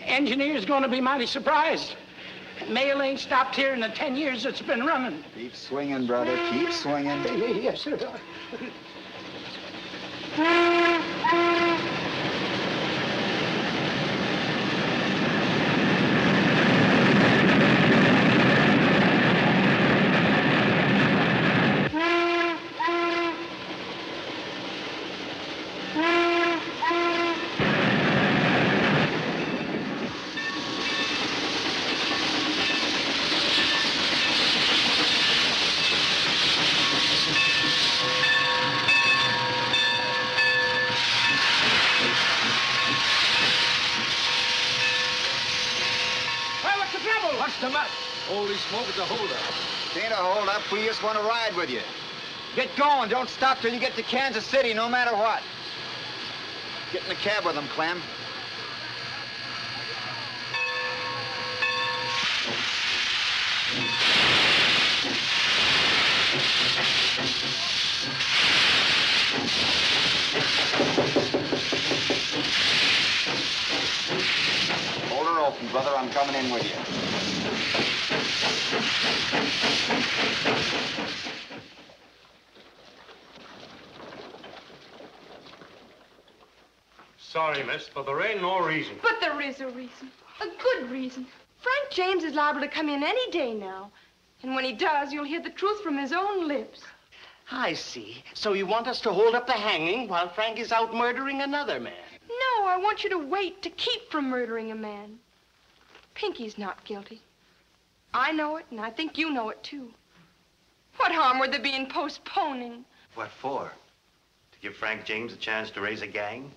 Engineer's gonna be mighty surprised. Mail ain't stopped here in the 10 years it's been running. Keep swinging, brother, keep swinging. Yes, sir. Holy smoke, it's a holdup. It ain't a holdup. We just want to ride with you. Get going. Don't stop till you get to Kansas City, no matter what. Get in the cab with them, Clem. Hold her open, brother. I'm coming in with you. Sorry, miss, but there ain't no reason. But there is a reason. A good reason. Frank James is liable to come in any day now. And when he does, you'll hear the truth from his own lips. I see. So you want us to hold up the hanging while Frank is out murdering another man? No, I want you to wait to keep from murdering a man. Pinky's not guilty. I know it, and I think you know it, too. What harm would there be in postponing? What for? To give Frank James a chance to raise a gang?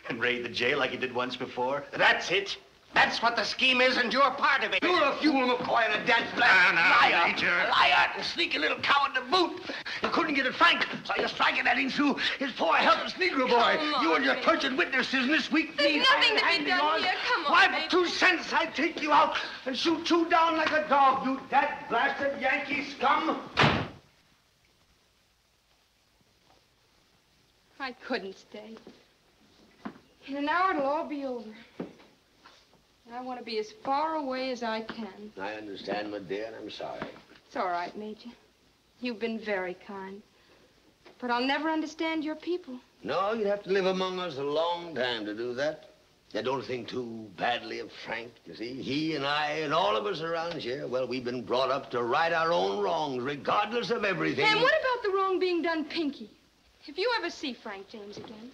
And raid the jail like he did once before? That's it. That's what the scheme is, and you're part of it. You're a fool, McCoy, and a dead liar. Major. Liar, and sneaky little coward to boot. You couldn't get at Frank, so you're striking at him through his poor, helpless Negro boy. You and your perjured witnesses in this weak There's nothing to be done here. Come on, Why, baby. for 2 cents, I'd take you out and shoot you down like a dog, you dead blasted Yankee scum. I couldn't stay. In an hour, it'll all be over. I want to be as far away as I can. I understand, my dear, and I'm sorry. It's all right, Major. You've been very kind. But I'll never understand your people. No, you'd have to live among us a long time to do that. Now, don't think too badly of Frank, you see. He and I and all of us around here, well, we've been brought up to right our own wrongs, regardless of everything. And what about the wrong being done Pinky? If you ever see Frank James again,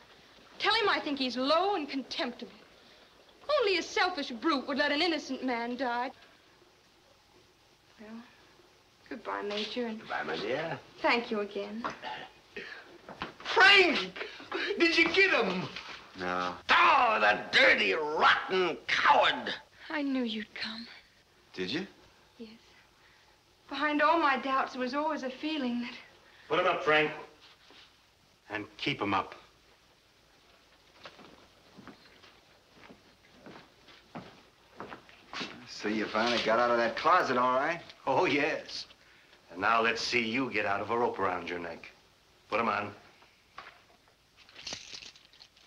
tell him I think he's low and contemptible. Only a selfish brute would let an innocent man die. Well, goodbye, Major, and... Goodbye, my dear. Thank you again. Frank! Did you get him? No. Oh, the dirty, rotten coward! I knew you'd come. Did you? Yes. Behind all my doubts, there was always a feeling that... Put him up, Frank. And keep him up. So you finally got out of that closet, all right? Oh, yes. And now let's see you get out of a rope around your neck. Put him on.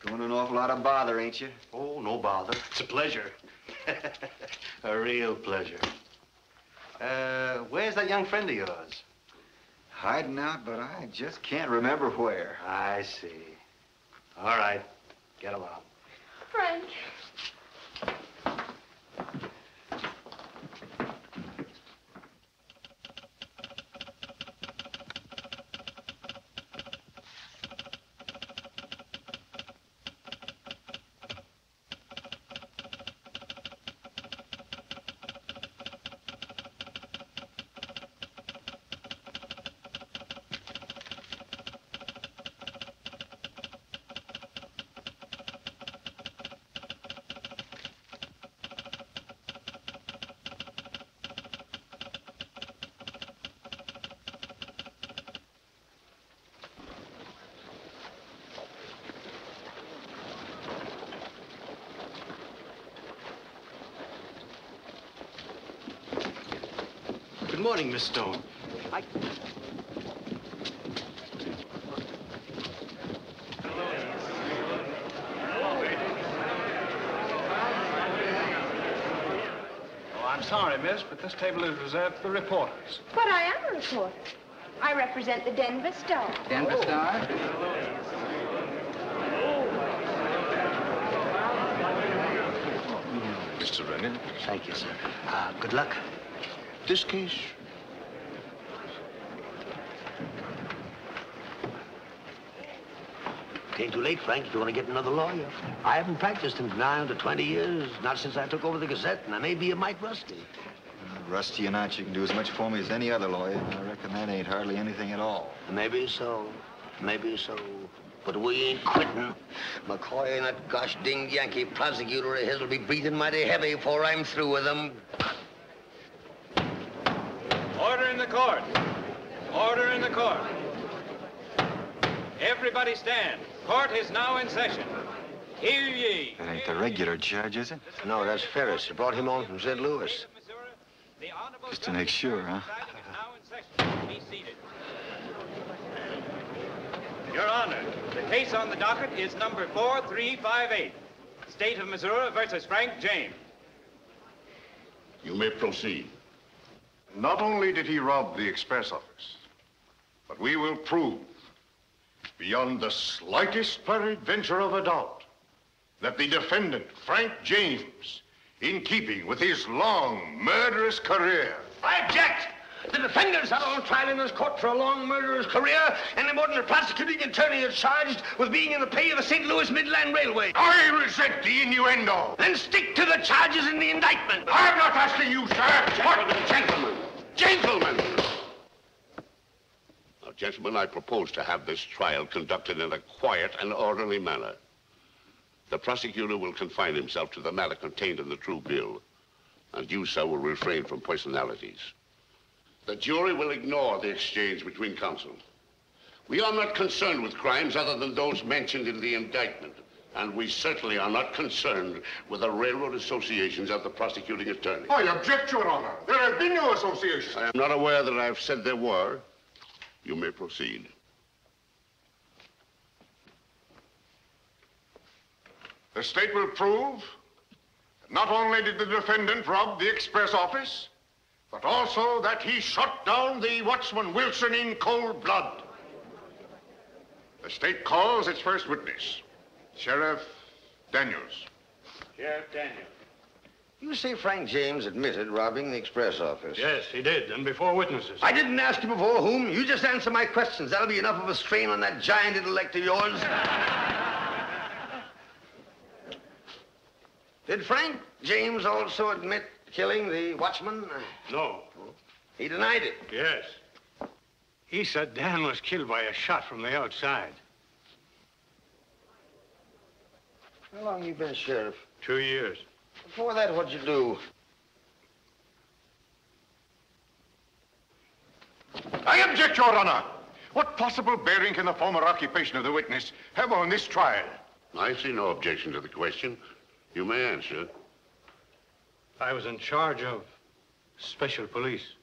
Going to an awful lot of bother, ain't you? Oh, no bother. It's a pleasure. A real pleasure. Where's that young friend of yours? Hiding out, but I just can't remember where. I see. All right. Get along. Frank. Good morning, Miss Stone. I'm sorry, miss, but this table is reserved for the reporters. But I am a reporter. I represent the Denver Star. Denver Star? Mr. Rennie. Thank you, sir. Good luck. This case... It ain't too late, Frank, if you want to get another lawyer. I haven't practiced in 9 to 20 years, not since I took over the Gazette, and I may be a mite rusty. Rusty or not, you can do as much for me as any other lawyer. I reckon that ain't hardly anything at all. Maybe so. Maybe so. But we ain't quitting. McCoy and that gosh ding Yankee prosecutor of his will be breathing mighty heavy before I'm through with them. Order in the court. Order in the court. Everybody stand. Court is now in session. Hear ye. That ain't the regular judge, is it? No, that's Ferris. They brought him on from St. Louis. Just to make sure, huh? Be seated. Your Honor, the case on the docket is number 4358. State of Missouri versus Frank James. You may proceed. Not only did he rob the express office, but we will prove, beyond the slightest peradventure of a doubt, that the defendant, Frank James, in keeping with his long, murderous career... I object! The defendant's not on trial in this court for a long murderous career, any more than the prosecuting attorney is charged with being in the pay of the St. Louis Midland Railway. I resent the innuendo. Then stick to the charges in the indictment. I'm not asking you, sir. Gentlemen, gentlemen! Now, gentlemen, I propose to have this trial conducted in a quiet and orderly manner. The prosecutor will confine himself to the matter contained in the true bill, and you, sir, will refrain from personalities. The jury will ignore the exchange between counsel. We are not concerned with crimes other than those mentioned in the indictment, and we certainly are not concerned with the railroad associations of the prosecuting attorney. I object, Your Honor. There have been no associations. I am not aware that I've said there were. You may proceed. The state will prove that not only did the defendant rob the express office, but also that he shot down the watchman Wilson in cold blood. The state calls its first witness, Sheriff Daniels. Sheriff Daniel. You say Frank James admitted robbing the express office? Yes, he did, and before witnesses. I didn't ask you before whom. You just answer my questions. That'll be enough of a strain on that giant intellect of yours. Did Frank James also admit killing the watchman? No. He denied it? Yes. He said Dan was killed by a shot from the outside. How long you been sheriff? 2 years. Before that, what'd you do? I object, Your Honor. What possible bearing can the former occupation of the witness have on this trial? I see no objection to the question. You may answer. I was in charge of special police.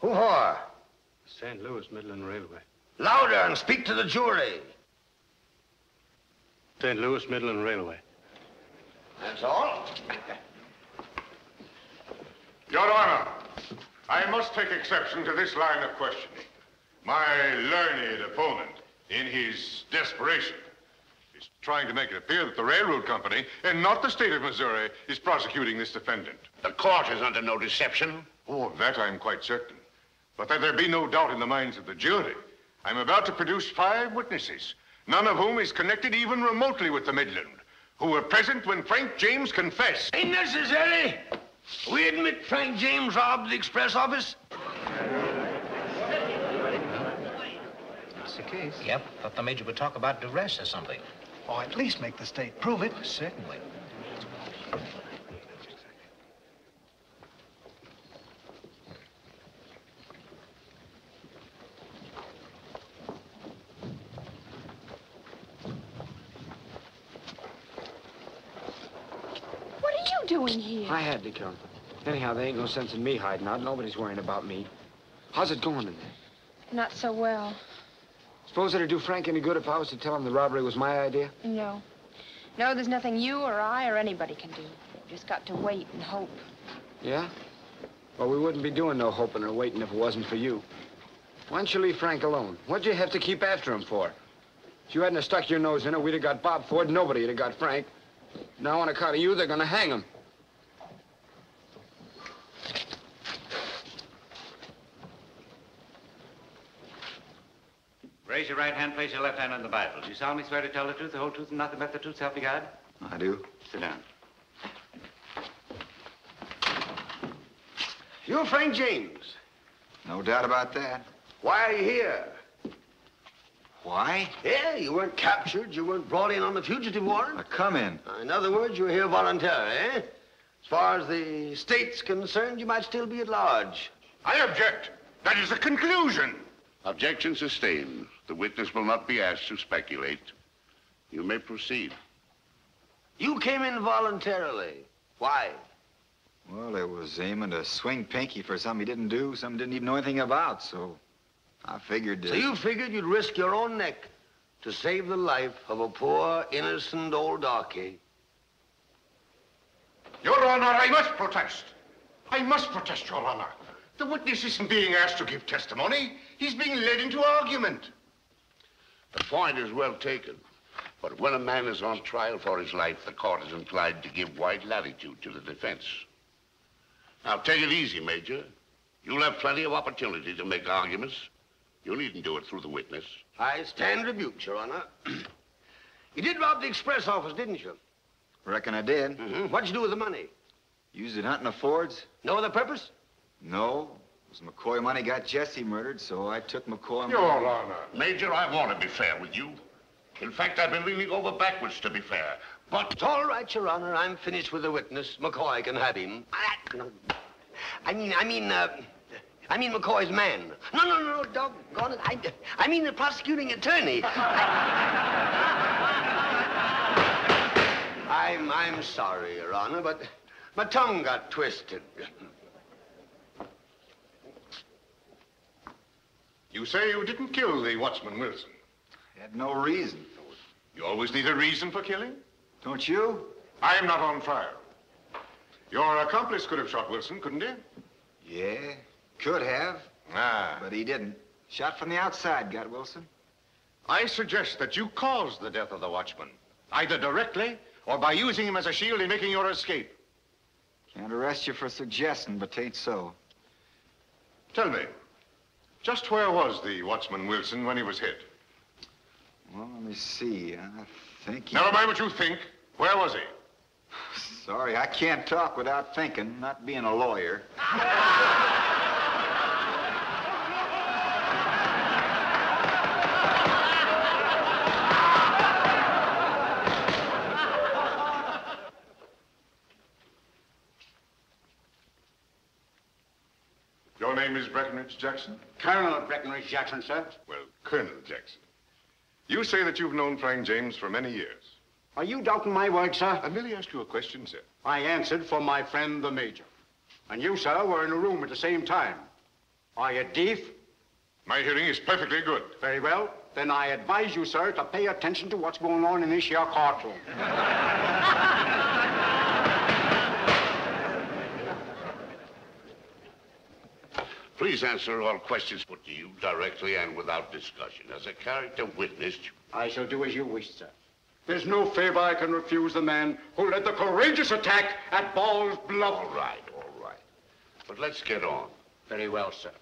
Who for? St. Louis Midland Railway. Louder and speak to the jury. St. Louis Midland Railway. That's all? Your Honor, I must take exception to this line of questioning. My learned opponent, in his desperation, is trying to make it appear that the railroad company, and not the state of Missouri, is prosecuting this defendant. The court is under no deception. Oh, of that I'm quite certain. But that there be no doubt in the minds of the jury, I'm about to produce 5 witnesses, none of whom is connected even remotely with the Midland, who were present when Frank James confessed. Ain't necessary. We admit Frank James robbed the express office. That's the case. Yep. Thought the major would talk about duress or something. Or at least make the state prove it. Certainly. What are you doing here? I had to come. Anyhow, there ain't no sense in me hiding out. Nobody's worrying about me. How's it going in there? Not so well. Suppose it'd do Frank any good if I was to tell him the robbery was my idea? No. No, there's nothing you or I or anybody can do. Just got to wait and hope. Yeah? Well, we wouldn't be doing no hoping or waiting if it wasn't for you. Why don't you leave Frank alone? What'd you have to keep after him for? If you hadn't have stuck your nose in it, we'd have got Bob Ford. Nobody would have got Frank. Now, on account of you, they're gonna hang him. Raise your right hand, place your left hand on the Bible. Do you solemnly swear to tell the truth, the whole truth, and nothing but the truth, so help you God? I do. Sit down. You're Frank James. No doubt about that. Why are you here? Why? Yeah, you weren't captured. You weren't brought in on the fugitive warrant. Come in. In other words, you were here voluntarily, eh? As far as the state's concerned, you might still be at large. I object. That is a conclusion. Objection sustained. The witness will not be asked to speculate. You may proceed. You came in voluntarily. Why? Well, it was aiming to swing Pinky for something he didn't do, something he didn't even know anything about, so I figured... So you figured you'd risk your own neck to save the life of a poor, innocent old darky. Your Honor, I must protest. I must protest, Your Honor. The witness isn't being asked to give testimony. He's being led into argument. The point is well taken. But when a man is on trial for his life, the court is inclined to give wide latitude to the defense. Now, take it easy, Major. You'll have plenty of opportunity to make arguments. You needn't do it through the witness. I stand rebuked, Your Honor. You did rob the express office, didn't you? Reckon I did. Mm-hmm. What'd you do with the money? Used it hunting the Fords. No other purpose? No. It was McCoy money got Jesse murdered, so I took McCoy money. Your Honor. Major, I want to be fair with you. In fact, I've been leaning over backwards to be fair. But... It's all right, Your Honor. I'm finished with the witness. McCoy can have him. I mean McCoy's man. No, doggone it. I mean the prosecuting attorney. I'm sorry, Your Honor, but my tongue got twisted. You say you didn't kill the watchman, Wilson. I had no reason. You always need a reason for killing? Don't you? I am not on trial. Your accomplice could have shot Wilson, couldn't he? Yeah, could have. Ah. But he didn't. Shot from the outside, got Wilson. I suggest that you caused the death of the watchman, either directly or by using him as a shield in making your escape? Can't arrest you for suggesting, but 'tain't so. Tell me, just where was the watchman Wilson when he was hit? Well, let me see. I think he... Never mind what you think. Where was he? Sorry, I can't talk without thinking, not being a lawyer. Your name is Breckinridge Jackson? Colonel Breckinridge Jackson, sir. Well, Colonel Jackson. You say that you've known Frank James for many years. Are you doubting my word, sir? I merely asked you a question, sir. I answered for my friend, the Major. And you, sir, were in a room at the same time. Are you deaf? My hearing is perfectly good. Very well. Then I advise you, sir, to pay attention to what's going on in this here courtroom. Please answer all questions put to you directly and without discussion. As a character witness... I shall do as you wish, sir. There's no favor I can refuse the man who led the courageous attack at Ball's Bluff. All right, all right. But let's get on. Very well, sir.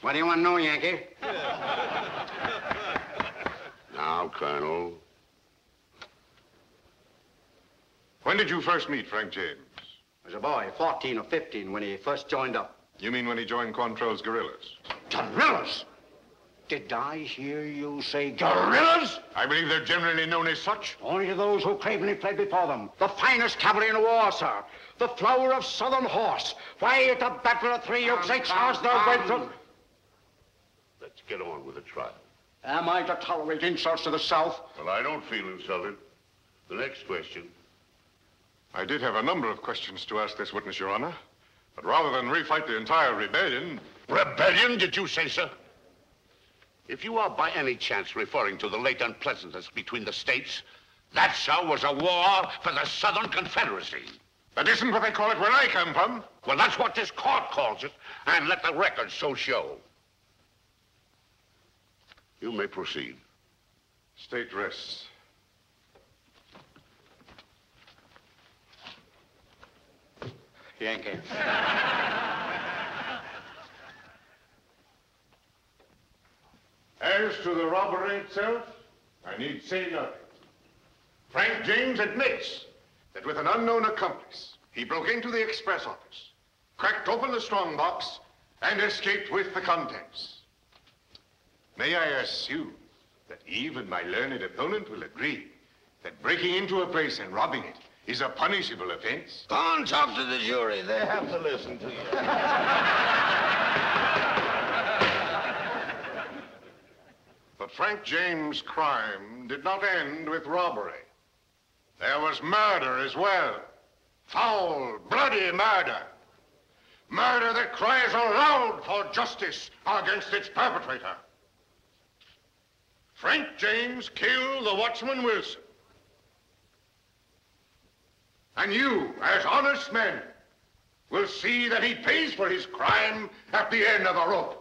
What do you want to know, Yankee? Now, Colonel. When did you first meet Frank James? As a boy, 14 or 15, when he first joined up. You mean when he joined Quantrell's guerrillas? Guerrillas? Did I hear you say guerrillas? I believe they're generally known as such. Only to those who cravenly fled before them. The finest cavalry in the war, sir. The flower of Southern horse. Why, at the Battle of Three Oaks, they charged their way through... Let's get on with the trial. Am I to tolerate insults to the South? Well, I don't feel insulted. The next question. I did have a number of questions to ask this witness, Your Honor. But rather than refight the entire rebellion... Rebellion, did you say, sir? If you are by any chance referring to the late unpleasantness between the states, that, sir, was a war for the Southern Confederacy. That isn't what they call it where I come from. Well, that's what this court calls it, and let the record so show. You may proceed. State rests. Yankee. As to the robbery itself, I need say nothing. Frank James admits that with an unknown accomplice, he broke into the express office, cracked open the strongbox, and escaped with the contents. May I assume that even my learned opponent will agree that breaking into a place and robbing it is a punishable offense? Go on, talk to the jury. They have to listen to you. But Frank James' crime did not end with robbery. There was murder as well. Foul, bloody murder. Murder that cries aloud for justice against its perpetrator. Frank James killed the watchman Wilson. And you, as honest men, will see that he pays for his crime at the end of the rope.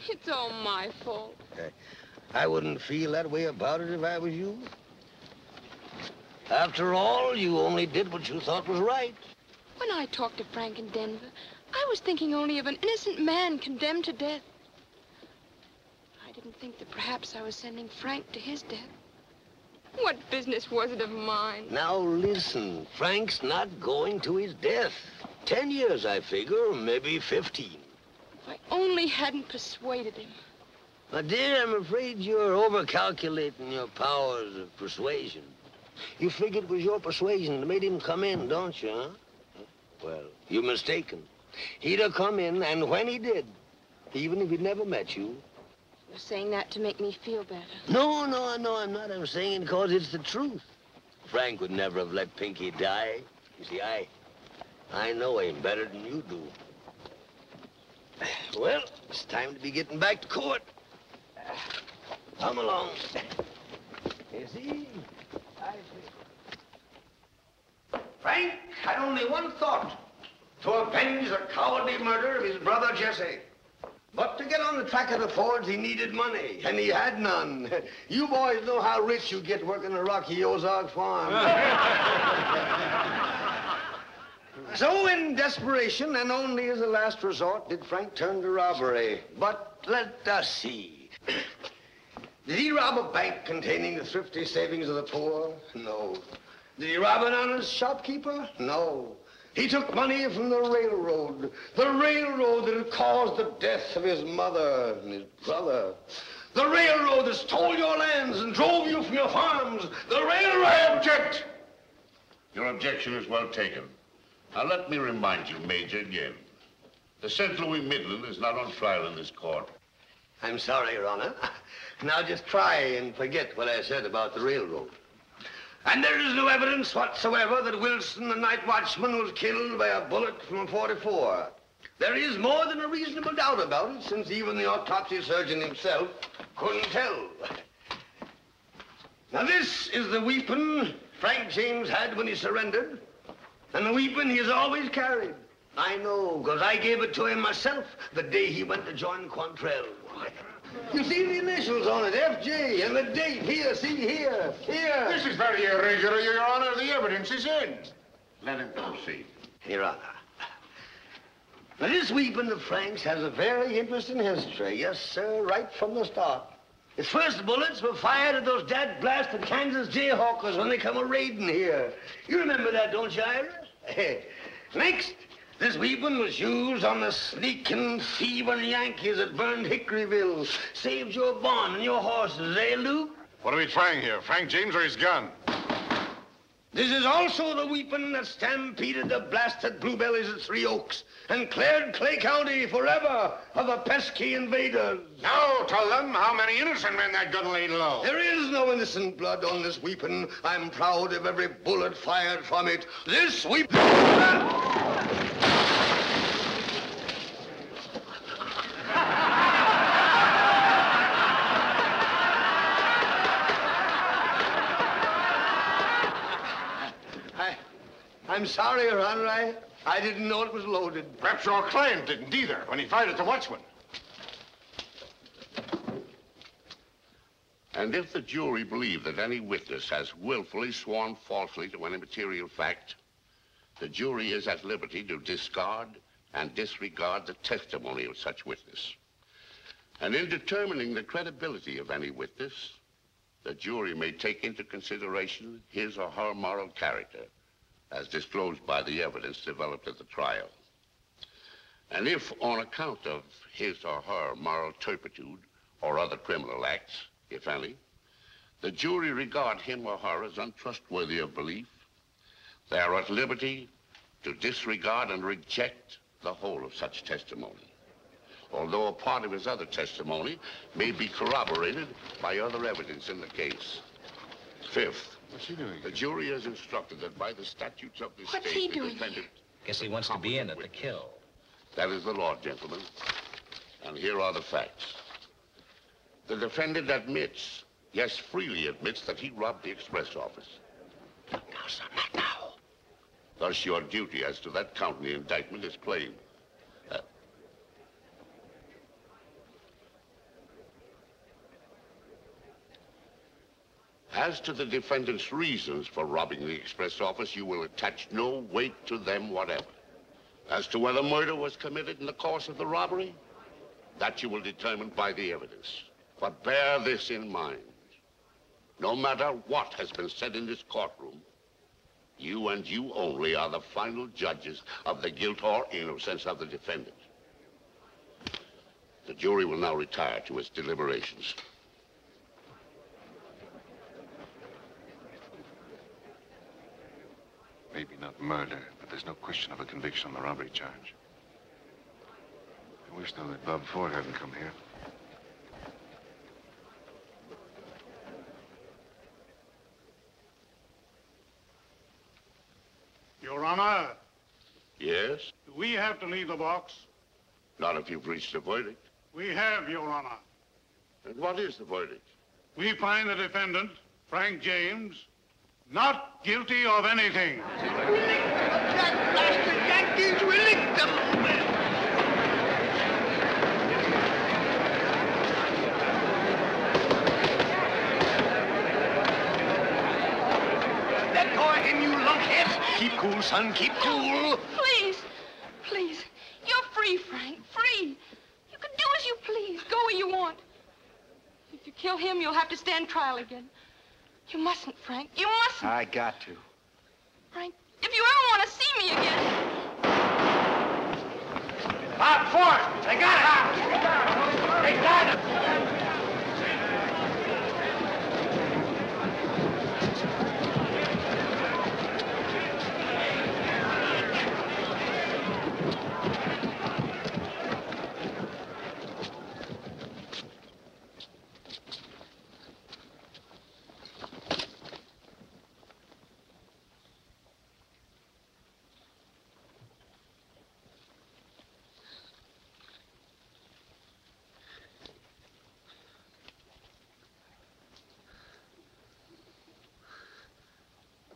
It's all my fault. I wouldn't feel that way about it if I was you. After all, you only did what you thought was right. When I talked to Frank in Denver, I was thinking only of an innocent man condemned to death. I didn't think that perhaps I was sending Frank to his death. What business was it of mine? Now listen, Frank's not going to his death. 10 years, I figure, or maybe 15. If I only hadn't persuaded him. My dear, I'm afraid you're overcalculating your powers of persuasion. You figured it was your persuasion that made him come in, don't you, huh? Well, you're mistaken. He'd have come in, and when he did, even if he'd never met you... You're saying that to make me feel better. No, I'm not. I'm saying it because it's the truth. Frank would never have let Pinky die. You see, I know him better than you do. Well, it's time to be getting back to court. Come along. You see? Frank had only one thought, to avenge the cowardly murder of his brother Jesse. But to get on the track of the Fords, he needed money, and he had none. You boys know how rich you get working a rocky Ozark farm. So in desperation, and only as a last resort, did Frank turn to robbery. But let us see. Did he rob a bank containing the thrifty savings of the poor? No. Did he rob an honest shopkeeper? No. He took money from the railroad that had caused the death of his mother and his brother. The railroad that stole your lands and drove you from your farms. The railroad... I object! Your objection is well taken. Now let me remind you, Major, again. The St. Louis Midland is not on trial in this court. I'm sorry, Your Honor. Now just try and forget what I said about the railroad. And there is no evidence whatsoever that Wilson, the night watchman, was killed by a bullet from a .44. There is more than a reasonable doubt about it, since even the autopsy surgeon himself couldn't tell. Now this is the weapon Frank James had when he surrendered, and the weapon he has always carried. I know, because I gave it to him myself the day he went to join Quantrell. You see the initials on it, FJ, and the date here, see here, here. This is very irregular, Your Honor. The evidence is in. Let him proceed. Your Honor. Now, this weapon of Frank's has a very interesting history. Yes, sir, right from the start. Its first bullets were fired at those dad-blasted Kansas Jayhawkers when they come a-raiding here. You remember that, don't you, Ira? Next, this weapon was used on the sneaking, thieving Yankees that burned Hickoryville. Saved your barn and your horses, eh, Luke? What are we trying here, Frank James or his gun? This is also the weapon that stampeded the blasted bluebellies at Three Oaks and cleared Clay County forever of the pesky invaders. Now tell them how many innocent men that gun laid low. There is no innocent blood on this weapon. I'm proud of every bullet fired from it. This weapon... I'm sorry, Your Honor. I didn't know it was loaded. Perhaps your client didn't either when he fired at the watchman. And if the jury believe that any witness has willfully sworn falsely to any material fact, the jury is at liberty to discard and disregard the testimony of such witness. And in determining the credibility of any witness, the jury may take into consideration his or her moral character, as disclosed by the evidence developed at the trial. And if, on account of his or her moral turpitude or other criminal acts, if any, the jury regard him or her as untrustworthy of belief, they are at liberty to disregard and reject the whole of such testimony, although a part of his other testimony may be corroborated by other evidence in the case. Fifth, what's he doing? The jury is instructed that by the statutes of the What's state, he the doing defendant... Guess he wants to be in at the kill. That is the law, gentlemen. And here are the facts. The defendant admits, yes, freely admits, that he robbed the express office. Not now, sir, not now. Thus, your duty as to that count in the indictment is plain. As to the defendant's reasons for robbing the express office, you will attach no weight to them whatever. As to whether murder was committed in the course of the robbery, that you will determine by the evidence. But bear this in mind. No matter what has been said in this courtroom, you and you only are the final judges of the guilt or innocence of the defendant. The jury will now retire to its deliberations. Maybe not murder, but there's no question of a conviction on the robbery charge. I wish, though, that Bob Ford hadn't come here. Your Honor. Yes? Do we have to leave the box? Not if you've reached a verdict. We have, Your Honor. And what is the verdict? We find the defendant, Frank James, not guilty of anything. That blasted Yankees, we licked them. go of him, you lunkhead. Keep cool, son, keep cool. Please, please. You're free, Frank, free. You can do as you please, go where you want. If you kill him, you'll have to stand trial again. You mustn't, Frank, you mustn't. I got to. Frank, if you ever want to see me again. Bob, Ford! They got it! They got it!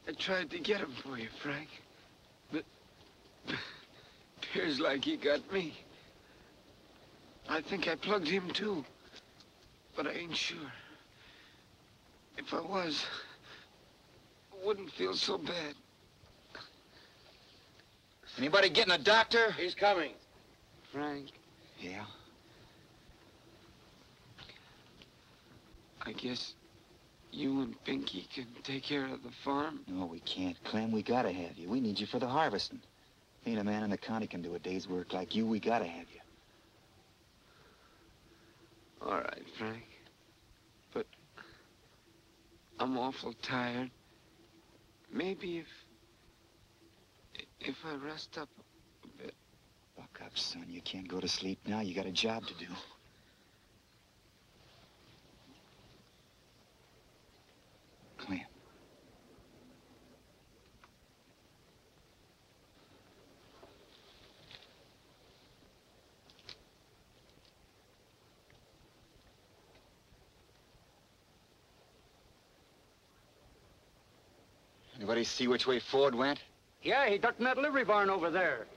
I tried to get him for you, Frank. But appears like he got me. I think I plugged him too. But I ain't sure. If I was, I wouldn't feel so bad. Anybody getting a doctor? He's coming. Frank, Yeah. I guess you and Pinky can take care of the farm. No, we can't, Clem. We gotta have you. We need you for the harvesting. Ain't a man in the county can do a day's work like you. We gotta have you. All right, Frank. But I'm awful tired. Maybe if I rest up a bit. Buck up, son. You can't go to sleep now. You got a job to do. Clem. Anybody see which way Ford went? Yeah, he ducked in that livery barn over there.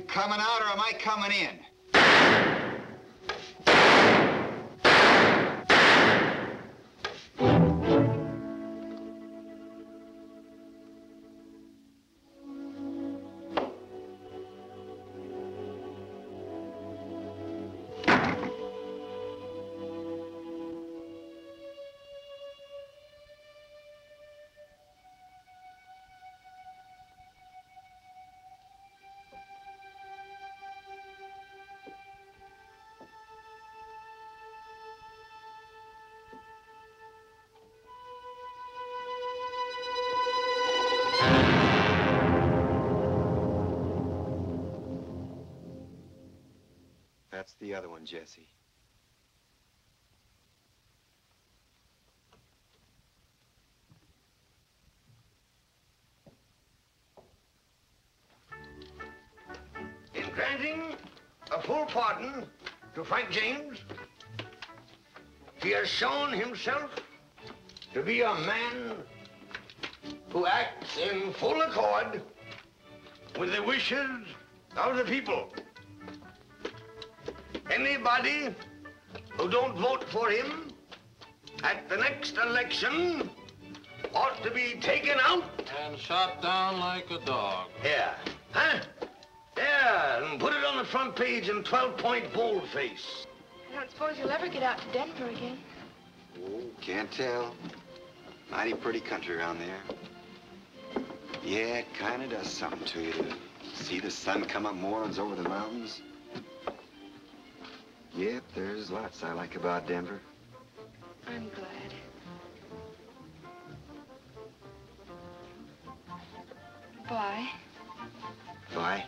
coming out or am I coming in? That's the other one, Jesse. In granting a full pardon to Frank James, he has shown himself to be a man who acts in full accord with the wishes of the people. Anybody who don't vote for him at the next election ought to be taken out and shot down like a dog. Yeah. Huh? Yeah, and put it on the front page in 12-point boldface. I don't suppose you'll ever get out to Denver again. Oh, can't tell. Mighty pretty country around there. Yeah, it kind of does something to you to see the sun come up mornings over the mountains. Yep, there's lots I like about Denver. I'm glad. Bye. Bye.